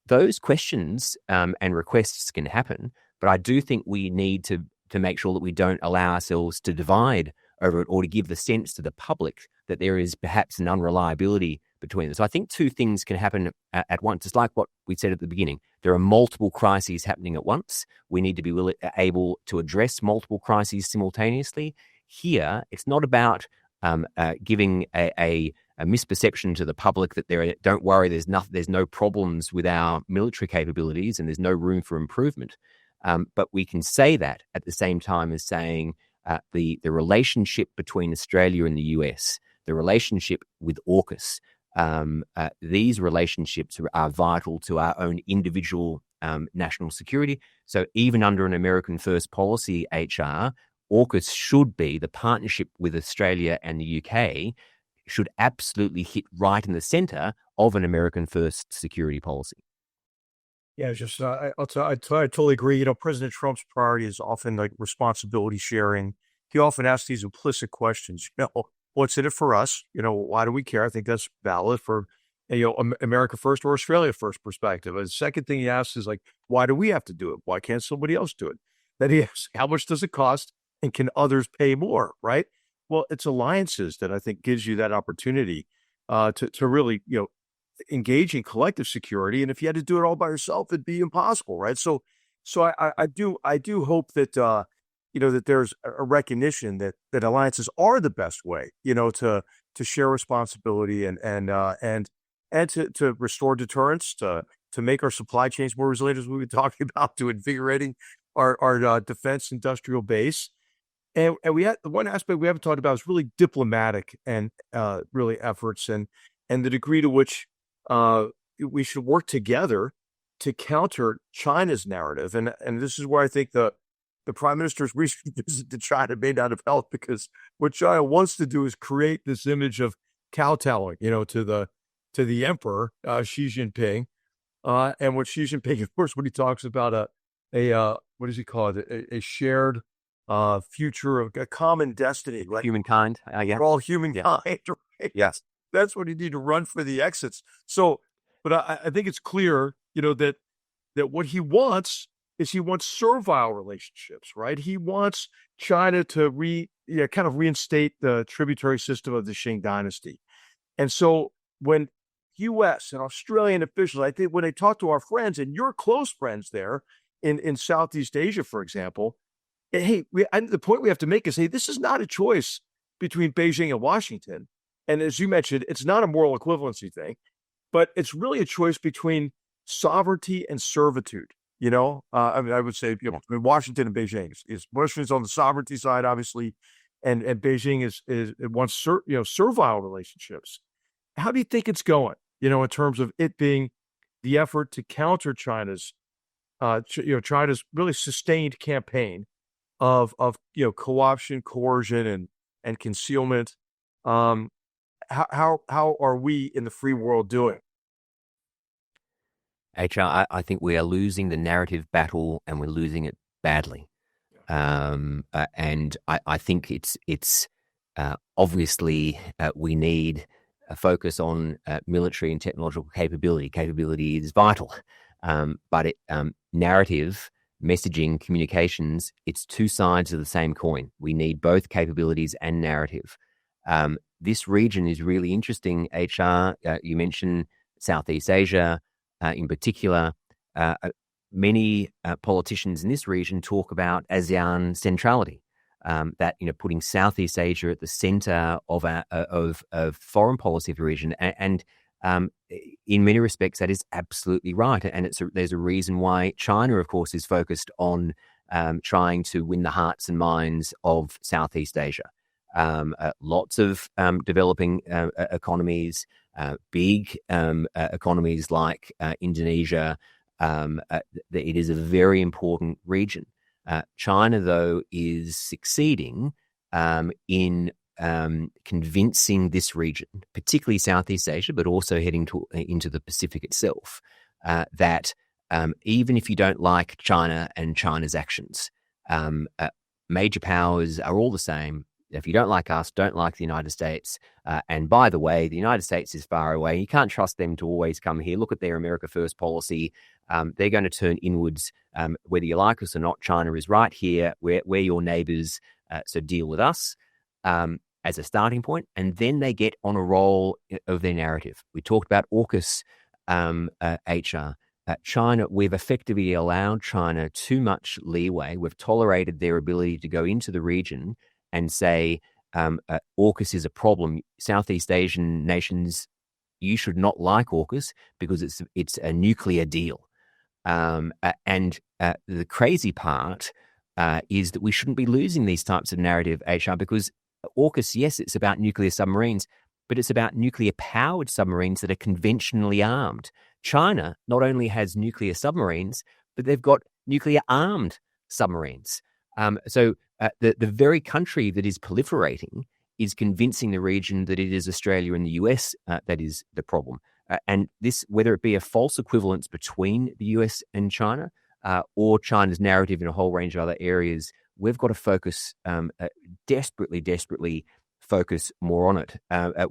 Those questions and requests can happen, but I do think we need to make sure that we don't allow ourselves to divide over it or to give the sense to the public that there is perhaps an unreliability between them. So I think two things can happen at once. It's like what we said at the beginning. There are multiple crises happening at once. We need to be able to address multiple crises simultaneously. Here, it's not about giving a misperception to the public that don't worry, there's no problems with our military capabilities and there's no room for improvement. But we can say that at the same time as saying the relationship between Australia and the US, the relationship with AUKUS, these relationships are vital to our own individual national security. So even under an American first policy, HR, AUKUS should be, the partnership with Australia and the UK should absolutely hit right in the center of an American first security policy. Yeah, it's just I totally agree. You know, President Trump's priority is often like responsibility sharing. He often asks these implicit questions. You know, what's in it for us? You know, why do we care? I think that's valid for America first or Australia first perspective. And the second thing he asks is like, why do we have to do it? Why can't somebody else do it? Then he asks, how much does it cost, and can others pay more? Right. Well, it's alliances that I think gives you that opportunity to really engage in collective security. And if you had to do it all by yourself, it'd be impossible, right? So I do hope that that there's a recognition that alliances are the best way, to share responsibility and to restore deterrence, to make our supply chains more resilient, as we've been talking about, to invigorating our defense industrial base. And we had one aspect we haven't talked about is really diplomatic and really efforts and the degree to which we should work together to counter China's narrative. And this is where I think the Prime Minister's recent visit to China may not have helped, because what China wants to do is create this image of kowtowing, to the emperor, Xi Jinping. And what Xi Jinping, of course, when he talks about a what does he call it? A shared future of a common destiny, right? Humankind. Yeah. We're all humankind, right? Yes. That's what you need to run for the exits. So, but I think it's clear, that what he wants is servile relationships, right? He wants China to kind of reinstate the tributary system of the Qing dynasty. And so when U.S. and Australian officials, I think when they talk to our friends and your close friends there in Southeast Asia, for example, hey, the point we have to make is, hey, this is not a choice between Beijing and Washington. And as you mentioned, it's not a moral equivalency thing, but it's really a choice between sovereignty and servitude. I would say, between Washington and Beijing is Washington's on the sovereignty side, obviously, and Beijing it wants servile relationships. How do you think it's going? In terms of it being the effort to counter China's really sustained campaign of co-option, coercion, and concealment. How are we in the free world doing? HR, I think we are losing the narrative battle, and we're losing it badly. And I think it's obviously we need a focus on military and technological capability. Capability is vital, but narrative, messaging, communications, it's two sides of the same coin. We need both capabilities and narrative. This region is really interesting, HR. You mentioned Southeast Asia in particular. Many politicians in this region talk about ASEAN centrality, that putting Southeast Asia at the center of foreign policy of the region. And in many respects, that is absolutely right. And there's a reason why China, of course, is focused on trying to win the hearts and minds of Southeast Asia. Lots of developing economies, big economies like Indonesia. It is a very important region. China, though, is succeeding in convincing this region, particularly Southeast Asia, but also heading into the Pacific itself, that even if you don't like China and China's actions, major powers are all the same. If you don't like us, don't like the United States. And by the way, the United States is far away. You can't trust them to always come here. Look at their America First policy. They're going to turn inwards, whether you like us or not. China is right here. We're your neighbors, so deal with us as a starting point. And then they get on a roll of their narrative. We talked about AUKUS HR. China, we've effectively allowed China too much leeway. We've tolerated their ability to go into the region and say, AUKUS is a problem. Southeast Asian nations, you should not like AUKUS because it's a nuclear deal. And the crazy part is that we shouldn't be losing these types of narrative, HR, because AUKUS, yes, it's about nuclear submarines, but it's about nuclear-powered submarines that are conventionally armed. China not only has nuclear submarines, but they've got nuclear-armed submarines. So the very country that is proliferating is convincing the region that it is Australia and the US that is the problem. And this, whether it be a false equivalence between the US and China or China's narrative in a whole range of other areas, we've got to focus desperately focus more on it.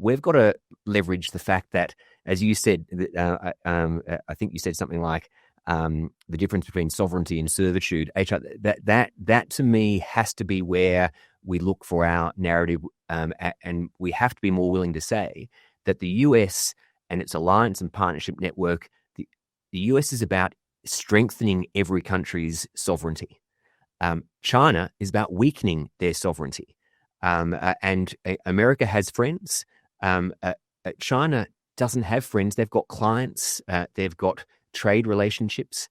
We've got to leverage the fact that, as you said, I think you said something like, the difference between sovereignty and servitude. HR, that to me has to be where we look for our narrative, and we have to be more willing to say that the US and its alliance and partnership network, the US is about strengthening every country's sovereignty. China is about weakening their sovereignty, and America has friends. China doesn't have friends. They've got clients. They've got trade relationships.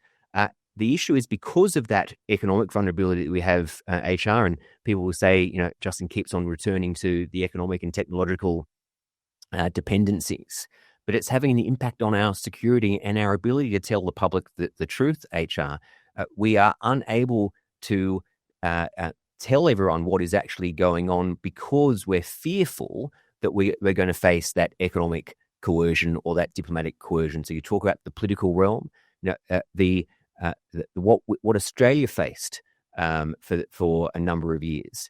The issue is because of that economic vulnerability that we have, HR, and people will say, Justin keeps on returning to the economic and technological dependencies, but it's having an impact on our security and our ability to tell the public the truth, HR. We are unable to tell everyone what is actually going on because we're fearful that we're going to face that economic coercion or that diplomatic coercion. So you talk about the political realm. What Australia faced for a number of years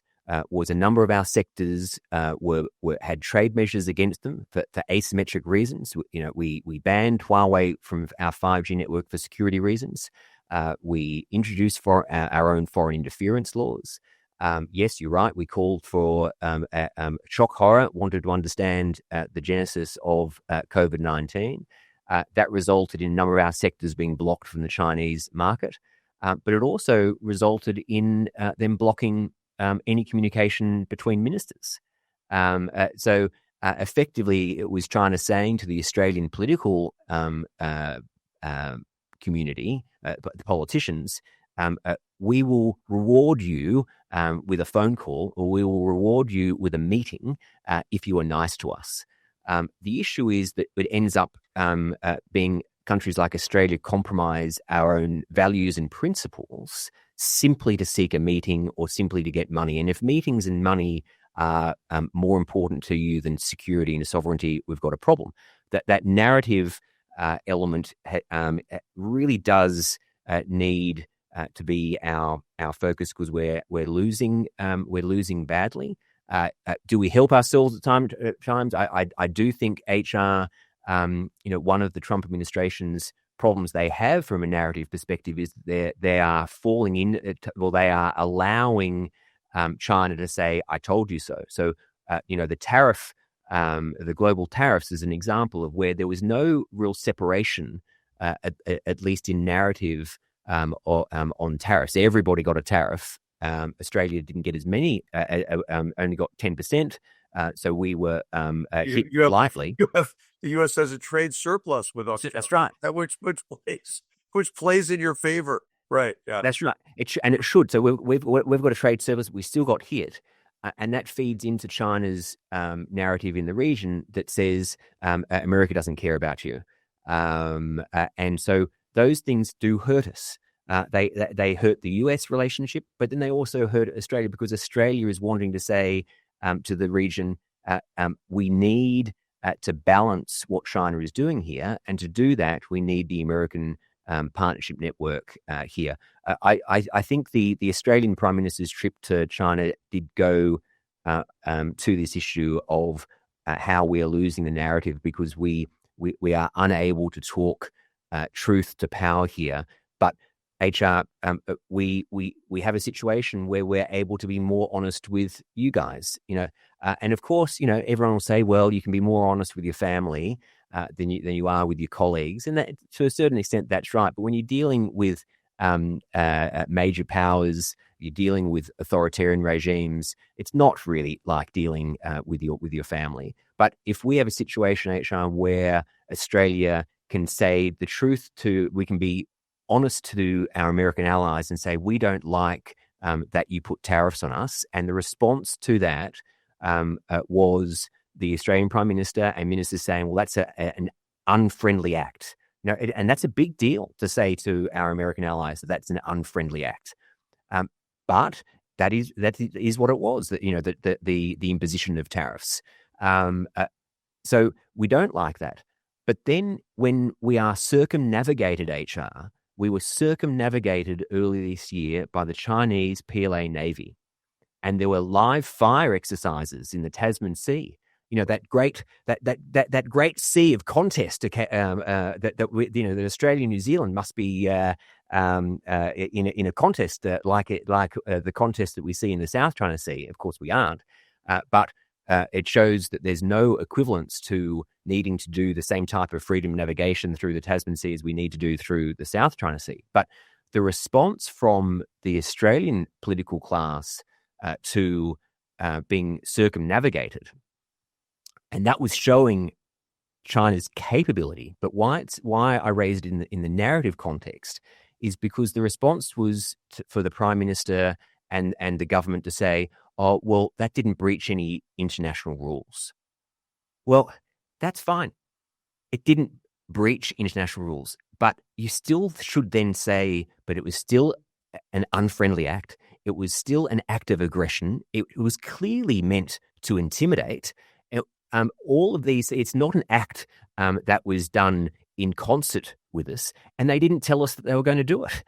was a number of our sectors had trade measures against them for asymmetric reasons. We banned Huawei from our 5G network for security reasons. We introduced our own foreign interference laws. Yes, you're right. We called for shock horror, wanted to understand the genesis of COVID-19. That resulted in a number of our sectors being blocked from the Chinese market. But it also resulted in them blocking any communication between ministers. So effectively, it was China saying to the Australian political community, the politicians, we will reward you with a phone call, or we will reward you with a meeting if you are nice to us. The issue is that it ends up being countries like Australia compromise our own values and principles simply to seek a meeting or simply to get money. And if meetings and money are more important to you than security and sovereignty, we've got a problem. That narrative element really does need to be our focus, because we're losing badly. Do we help ourselves at times? I do think HR, one of the Trump administration's problems they have from a narrative perspective is they are falling in, they are allowing China to say, "I told you so." So the tariff, the global tariffs is an example of where there was no real separation, at least in narrative, on tariffs. Everybody got a tariff. Australia didn't get as many, only got 10%. So we were hit You have lightly. the U.S. has a trade surplus with Australia. That's right. Which plays in your favor. Right. Yeah. That's right. It should. So we've got a trade surplus. We still got hit, and that feeds into China's narrative in the region that says America doesn't care about you, and so those things do hurt us. They hurt the US relationship, but then they also hurt Australia because Australia is wanting to say to the region, we need to balance what China is doing here, and to do that, we need the American partnership network here. I think the Australian Prime Minister's trip to China did go to this issue of how we are losing the narrative because we are unable to talk truth to power here. But HR, we have a situation where we're able to be more honest with you guys, and of course, everyone will say, well, you can be more honest with your family than you are with your colleagues, and that to a certain extent that's right. But when you're dealing with major powers, you're dealing with authoritarian regimes, it's not really like dealing with your family. But if we have a situation, HR, where Australia can say the truth we can be honest to our American allies and say, we don't like that you put tariffs on us. And the response to that was the Australian Prime Minister and ministers saying, well, that's an unfriendly act. And that's a big deal to say to our American allies that that's an unfriendly act. But that is what it was, the imposition of tariffs. So we don't like that. But then when we are circumnavigated, HR, we were circumnavigated earlier this year by the Chinese PLA Navy, and there were live fire exercises in the Tasman Sea. That great sea of contest that Australia and New Zealand must be in a contest like the contest that we see in the South China Sea. Of course, we aren't, but it shows that there's no equivalence to needing to do the same type of freedom navigation through the Tasman Sea as we need to do through the South China Sea. But the response from the Australian political class to being circumnavigated, and that was showing China's capability. But why I raised it in the narrative context is because the response was for the Prime Minister and the government to say, oh, well, that didn't breach any international rules. Well, that's fine. It didn't breach international rules, but you still should then say, but it was still an unfriendly act. It was still an act of aggression. It was clearly meant to intimidate. All of these, it's not an act that was done in concert with us, and they didn't tell us that they were going to do it.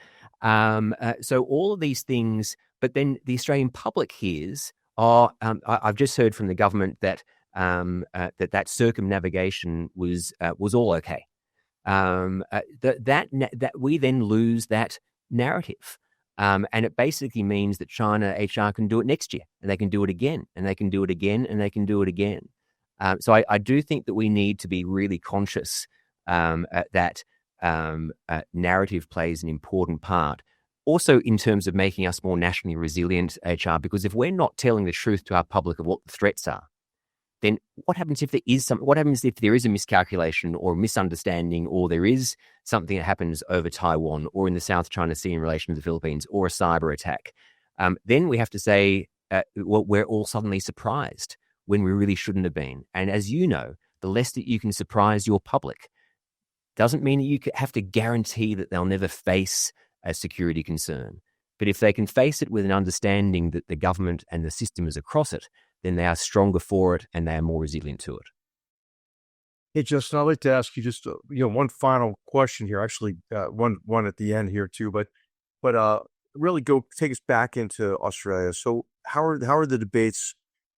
So all of these things, but then the Australian public hears, I've just heard from the government that that circumnavigation was all okay. That we then lose that narrative. And it basically means that China HR can do it next year, and they can do it again, and they can do it again, and they can do it again. So I do think that we need to be really conscious that narrative plays an important part. Also, in terms of making us more nationally resilient, HR, because if we're not telling the truth to our public of what the threats are, then what happens if there is what happens if there is a miscalculation or a misunderstanding, or there is something that happens over Taiwan or in the South China Sea in relation to the Philippines, or a cyber attack? Then we have to say, well, we're all suddenly surprised when we really shouldn't have been. And as you know, the less that you can surprise your public doesn't mean that you have to guarantee that they'll never face a security concern. But if they can face it with an understanding that the government and the system is across it, then they are stronger for it and they are more resilient to it. Hey, Justin, I'd like to ask you just one final question here. Actually, one at the end here too, but really go take us back into Australia. So how are the debates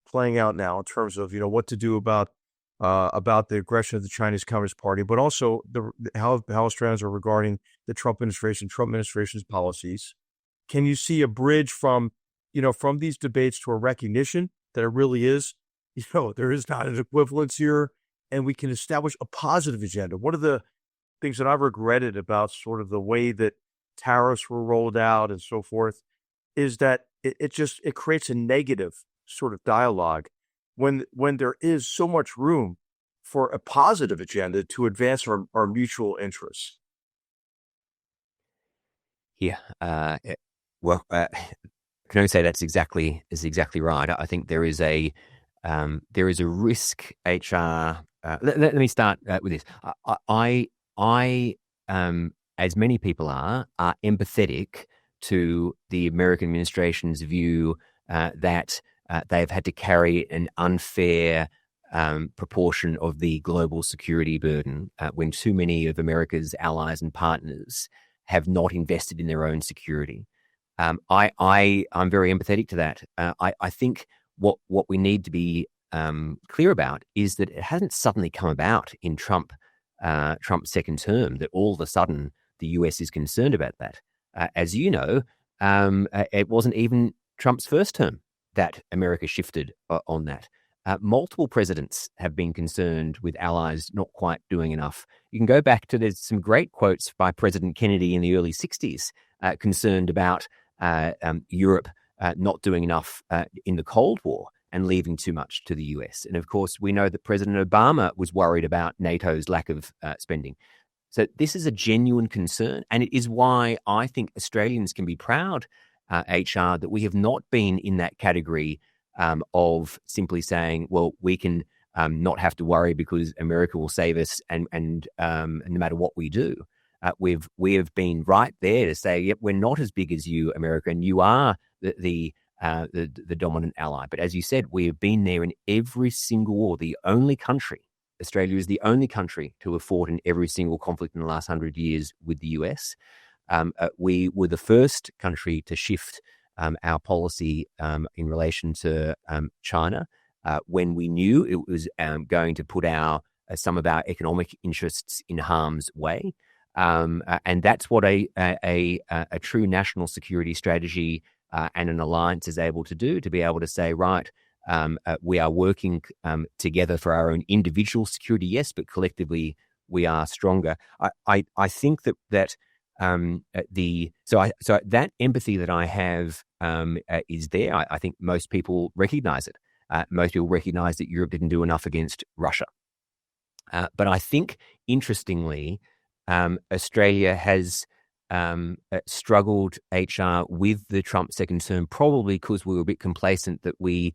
playing out now in terms of what to do about the aggression of the Chinese Communist Party, but also how Australians are regarding the Trump administration's policies? Can you see a bridge from these debates to a recognition that it really is, there is not an equivalence here, and we can establish a positive agenda? One of the things that I've regretted about sort of the way that tariffs were rolled out and so forth is that it creates a negative sort of dialogue when there is so much room for a positive agenda to advance our mutual interests? Yeah. Can only say that's exactly right. I think there is a risk. HR. Let me start with this. I as many people are empathetic to the American administration's view that they've had to carry an unfair proportion of the global security burden when too many of America's allies and partners have not invested in their own security. I'm very empathetic to that. I think what we need to be clear about is that it hasn't suddenly come about in Trump's second term that all of a sudden the US is concerned about that. As you know, it wasn't even Trump's first term that America shifted on that. Multiple presidents have been concerned with allies not quite doing enough. You can go back to, there's some great quotes by President Kennedy in the early 60s concerned about Europe not doing enough in the Cold War and leaving too much to the US. And of course, we know that President Obama was worried about NATO's lack of spending. So this is a genuine concern, and it is why I think Australians can be proud, HR, that we have not been in that category of simply saying, well, we can not have to worry because America will save us, and no matter what we do. We have been right there to say, yep, we're not as big as you, America, and you are the dominant ally. But as you said, we have been there in every single war. Australia is the only country to have fought in every single conflict in the last 100 years with the US. We were the first country to shift our policy in relation to China when we knew it was going to put some of our economic interests in harm's way. And that's what a true national security strategy and an alliance is able to do, to be able to say, right, we are working together for our own individual security, yes, but collectively we are stronger. I think that that empathy that I have is there. I think most people recognize it. Most people recognize that Europe didn't do enough against Russia. But I think, interestingly, Australia has struggled, HR, with the Trump second term, probably because we were a bit complacent that we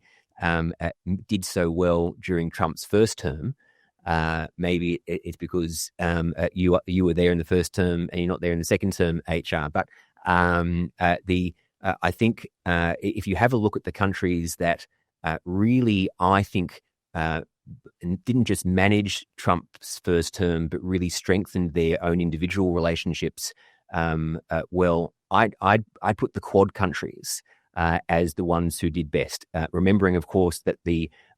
did so well during Trump's first term. Maybe it's because you were there in the first term and you're not there in the second term, HR. But I think if you have a look at the countries that really, I think, didn't just manage Trump's first term, but really strengthened their own individual relationships, well, I'd put the Quad countries as the ones who did best. Remembering, of course, that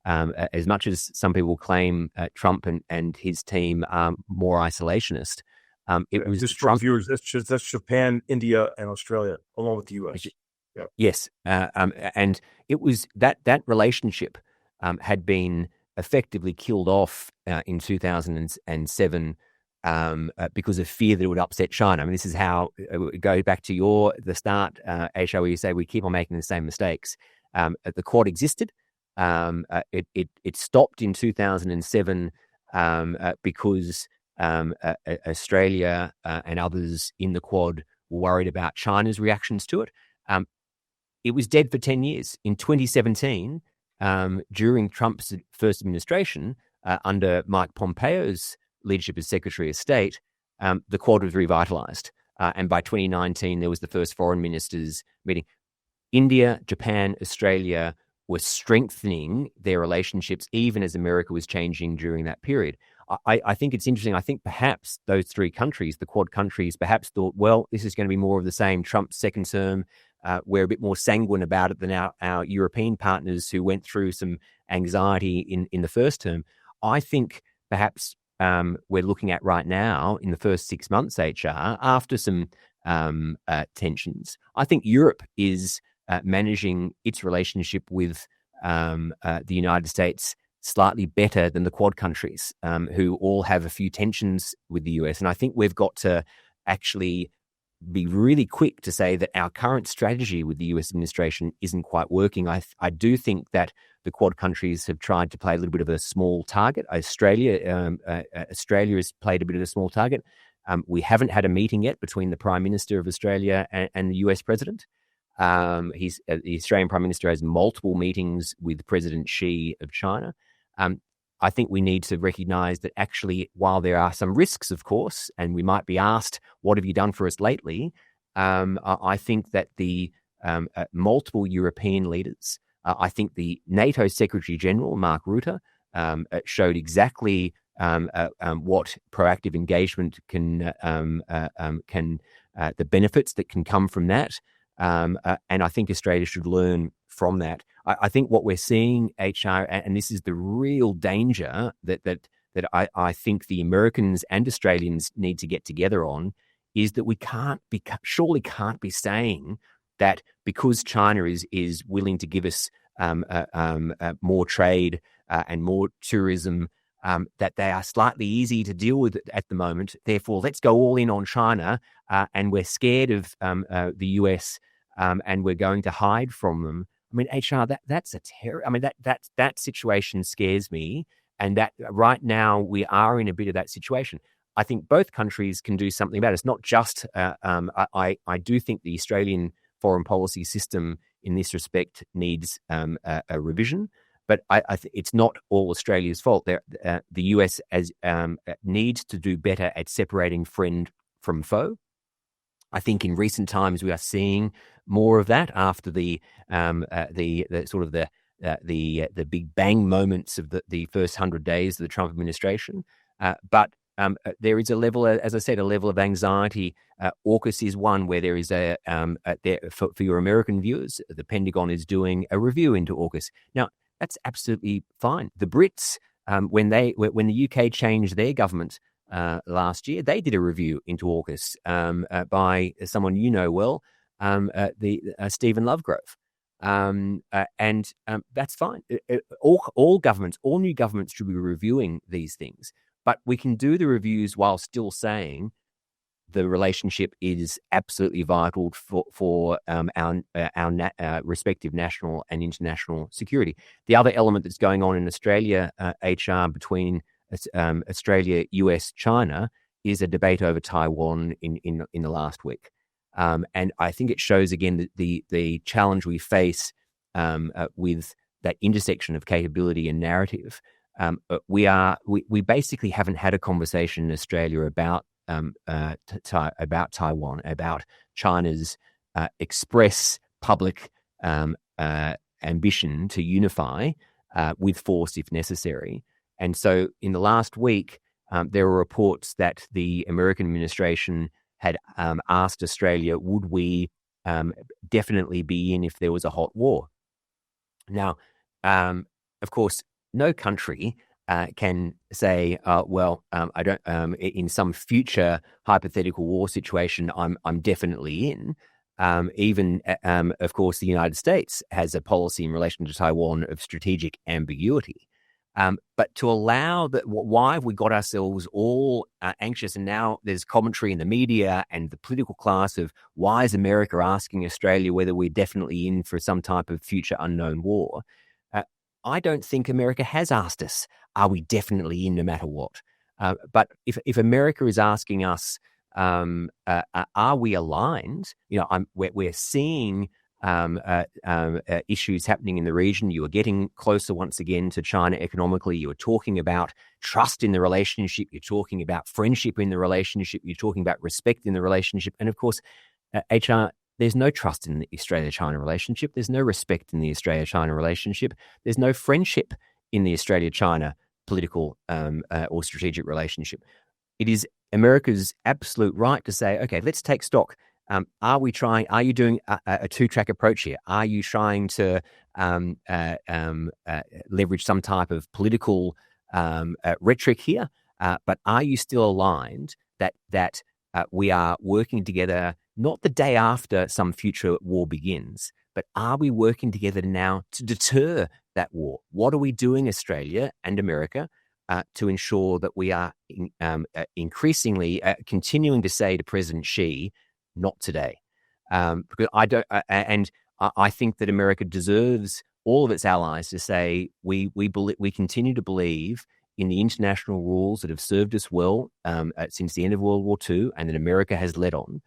as much as some people claim Trump and his team are more isolationist, it was just Trump. Viewers, that's Japan, India, and Australia, along with the U.S. Yeah. Yes, and it was that relationship had been effectively killed off in 2007 because of fear that it would upset China. I mean, this is how it goes back to the start, Aisha, where you say we keep on making the same mistakes. The Quad existed. It stopped in 2007 because Australia and others in the Quad were worried about China's reactions to it. It was dead for 10 years. In 2017, during Trump's first administration, under Mike Pompeo's leadership as Secretary of State, the Quad was revitalized. And by 2019, there was the first foreign ministers meeting. India, Japan, Australia were strengthening their relationships even as America was changing during that period. I think it's interesting. I think perhaps those three countries, the Quad countries, perhaps thought, well, this is going to be more of the same. Trump's second term, we're a bit more sanguine about it than our European partners who went through some anxiety in the first term. I think perhaps we're looking at right now in the first 6 months, HR, after some tensions. I think Europe is managing its relationship with the United States slightly better than the Quad countries, who all have a few tensions with the US. And I think we've got to actually be really quick to say that our current strategy with the US administration isn't quite working. I do think that the Quad countries have tried to play a little bit of a small target. Australia has played a bit of a small target. We haven't had a meeting yet between the Prime Minister of Australia and the US President. The Australian Prime Minister has multiple meetings with President Xi of China. I think we need to recognize that actually, while there are some risks, of course, and we might be asked, what have you done for us lately? I think that the multiple European leaders, I think the NATO Secretary General, Mark Rutte, showed exactly what proactive engagement can the benefits that can come from that. And I think Australia should learn from that. I think what we're seeing, HR, and this is the real danger that I think the Americans and Australians need to get together on, is that we surely can't be saying that because China is willing to give us more trade and more tourism, that they are slightly easy to deal with at the moment. Therefore, let's go all in on China, and we're scared of the US, and we're going to hide from them. I mean, HR, that's a terror. I mean, that situation scares me, and that right now we are in a bit of that situation. I think both countries can do something about it. It's not just. I do think the Australian foreign policy system in this respect needs a revision. But it's not all Australia's fault. The US needs to do better at separating friend from foe. I think in recent times we are seeing more of that after the sort of the big bang moments of the first 100 days of the Trump administration. But there is a level, as I said, a level of anxiety. AUKUS is one where there is for your American viewers, the Pentagon is doing a review into AUKUS. Now, that's absolutely fine. The Brits, when the UK changed their government last year, they did a review into AUKUS by someone you know well, Stephen Lovegrove, and that's fine. All governments, all new governments should be reviewing these things, but we can do the reviews while still saying the relationship is absolutely vital for our respective national and international security. The other element that's going on in Australia, HR, between Australia, US, China, is a debate over Taiwan in the last week, and I think it shows again the challenge we face with that intersection of capability and narrative. We basically haven't had a conversation in Australia about Taiwan, about China's express public ambition to unify with force if necessary. And so in the last week, there were reports that the American administration had asked Australia, would we definitely be in if there was a hot war? Now, of course, no country can say, I don't. In some future hypothetical war situation, I'm definitely in. Even, of course, the United States has a policy in relation to Taiwan of strategic ambiguity. But to allow that, why have we got ourselves all anxious? And now there's commentary in the media and the political class of why is America asking Australia whether we're definitely in for some type of future unknown war? I don't think America has asked us, are we definitely in no matter what? But if America is asking us, are we aligned? We're seeing issues happening in the region. You are getting closer once again to China economically. You are talking about trust in the relationship. You're talking about friendship in the relationship. You're talking about respect in the relationship. And of course, HR, there's no trust in the Australia-China relationship. There's no respect in the Australia-China relationship. There's no friendship in the Australia-China political or strategic relationship. It is America's absolute right to say, okay, let's take stock. Are you doing a two-track approach here? Are you trying to leverage some type of political rhetoric here? But are you still aligned that we are working together, not the day after some future war begins, but are we working together now to deter that war? What are we doing, Australia and America, to ensure that we are increasingly continuing to say to President Xi, not today. Because I think that America deserves all of its allies to say we continue to believe in the international rules that have served us well since the end of World War II, and that America has led on,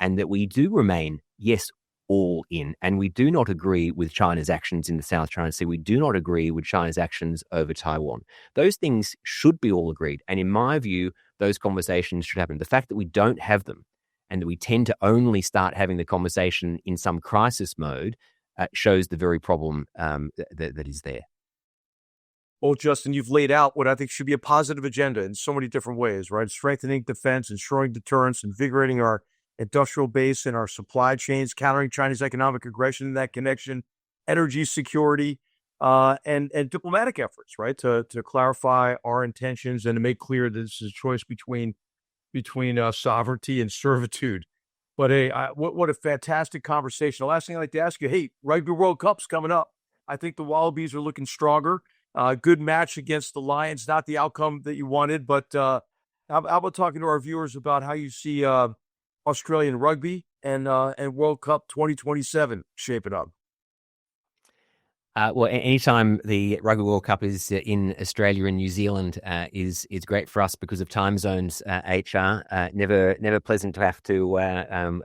and that we do remain, yes, all in. And we do not agree with China's actions in the South China Sea. We do not agree with China's actions over Taiwan. Those things should be all agreed. And in my view, those conversations should happen. The fact that we don't have them and that we tend to only start having the conversation in some crisis mode shows the very problem that is there. Well, Justin, you've laid out what I think should be a positive agenda in so many different ways, right? Strengthening defense, ensuring deterrence, invigorating our industrial base and our supply chains, countering Chinese economic aggression in that connection, energy security, and diplomatic efforts, right? To clarify our intentions and to make clear that this is a choice between sovereignty and servitude. But hey, what a fantastic conversation. The last thing I'd like to ask you, hey, Rugby World Cup's coming up. I think the Wallabies are looking stronger. Good match against the Lions, not the outcome that you wanted, but how about talking to our viewers about how you see Australian rugby and World Cup 2027 shaping up? Well, anytime the Rugby World Cup is in Australia and New Zealand is great for us because of time zones. HR never pleasant to have to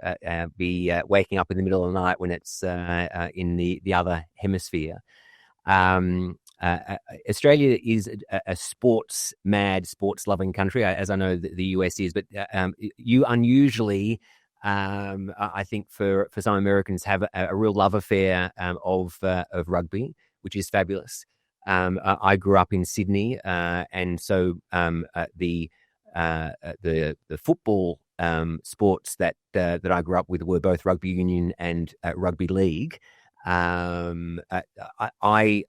be waking up in the middle of the night when it's in the other hemisphere. Australia is a sports-mad, sports-loving country, as I know the US is, but you unusually, I think for some Americans, have a real love affair of rugby, which is fabulous. I grew up in Sydney, and so the football sports that I grew up with were both rugby union and rugby league. I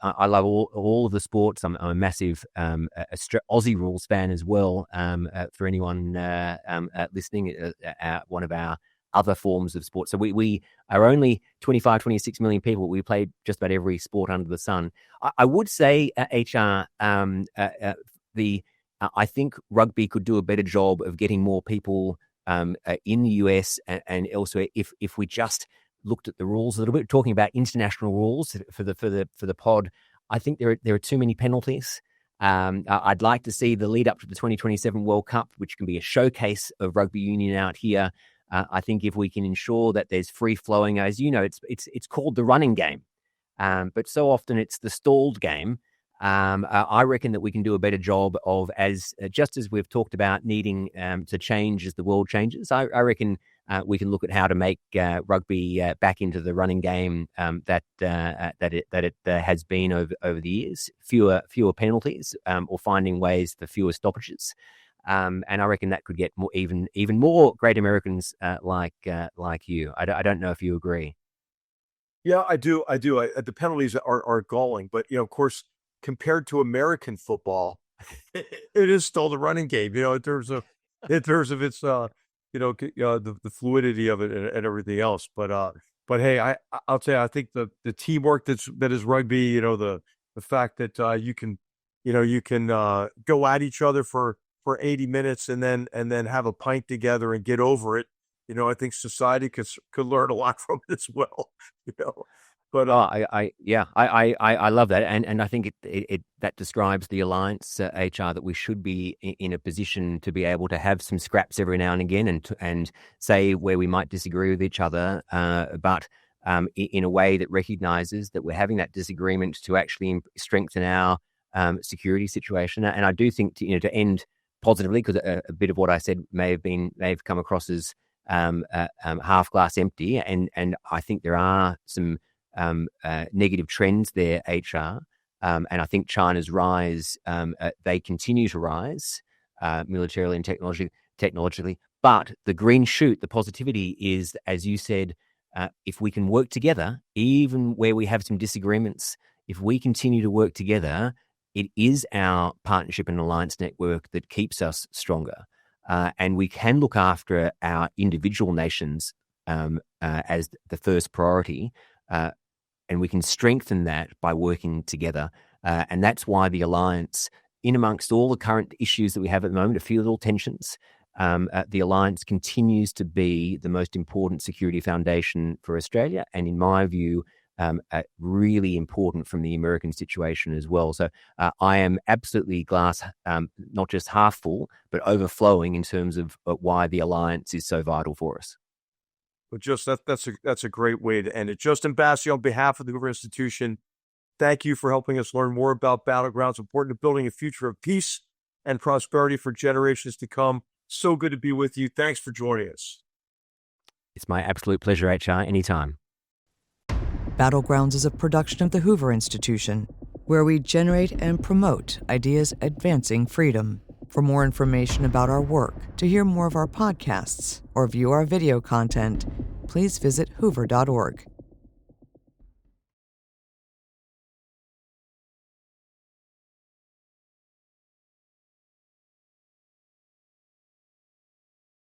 love all of the sports. I'm a massive Aussie rules fan as well. For anyone listening, one of our other forms of sport. So we are only 25, 26 million people. We play just about every sport under the sun. I would say, HR, I think rugby could do a better job of getting more people in the US and elsewhere if we just looked at the rules a little bit. Talking about international rules for the pod, I think there are too many penalties. I'd like to see the lead up to the 2027 World Cup, which can be a showcase of rugby union out here. I think if we can ensure that there's free flowing, as you know, it's called the running game, but so often it's the stalled game. I reckon that we can do a better job of, just as we've talked about needing to change as the world changes. I reckon we can look at how to make rugby back into the running game that it has been over the years. Fewer penalties, or finding ways for fewer stoppages, and I reckon that could get even more great Americans like you. I don't know if you agree. Yeah, I do. The penalties are galling, but of course, compared to American football, it is still the running game. In terms of its the fluidity of it and everything else. But hey, I'll tell you, I think the teamwork that is rugby. The fact that you can go at each other for 80 minutes and then have a pint together and get over it. I think society could learn a lot from it as well. But I love that, and I think it that describes the alliance, HR, that we should be in a position to be able to have some scraps every now and again, and say where we might disagree with each other, but in a way that recognizes that we're having that disagreement to actually strengthen our security situation. And I do think to end positively, because a bit of what I said may have come across as half glass empty, and I think there are some negative trends there, HR, and I think China's rise, they continue to rise militarily and technologically. But the green shoot, the positivity is, as you said, if we can work together, even where we have some disagreements, if we continue to work together, it is our partnership and alliance network that keeps us stronger. And we can look after our individual nations as the first priority, and we can strengthen that by working together. And that's why the alliance, in amongst all the current issues that we have at the moment, a few little tensions, The alliance continues to be the most important security foundation for Australia, and in my view, really important from the American situation as well. So I am absolutely glass, not just half full, but overflowing in terms of why the alliance is so vital for us. But just that's a great way to end it. Justin Bassey, on behalf of the Hoover Institution, thank you for helping us learn more about Battlegrounds, important to building a future of peace and prosperity for generations to come. So good to be with you. Thanks for joining us. It's my absolute pleasure, HR, anytime. Battlegrounds is a production of the Hoover Institution, where we generate and promote ideas advancing freedom. For more information about our work, to hear more of our podcasts, or view our video content, please visit hoover.org.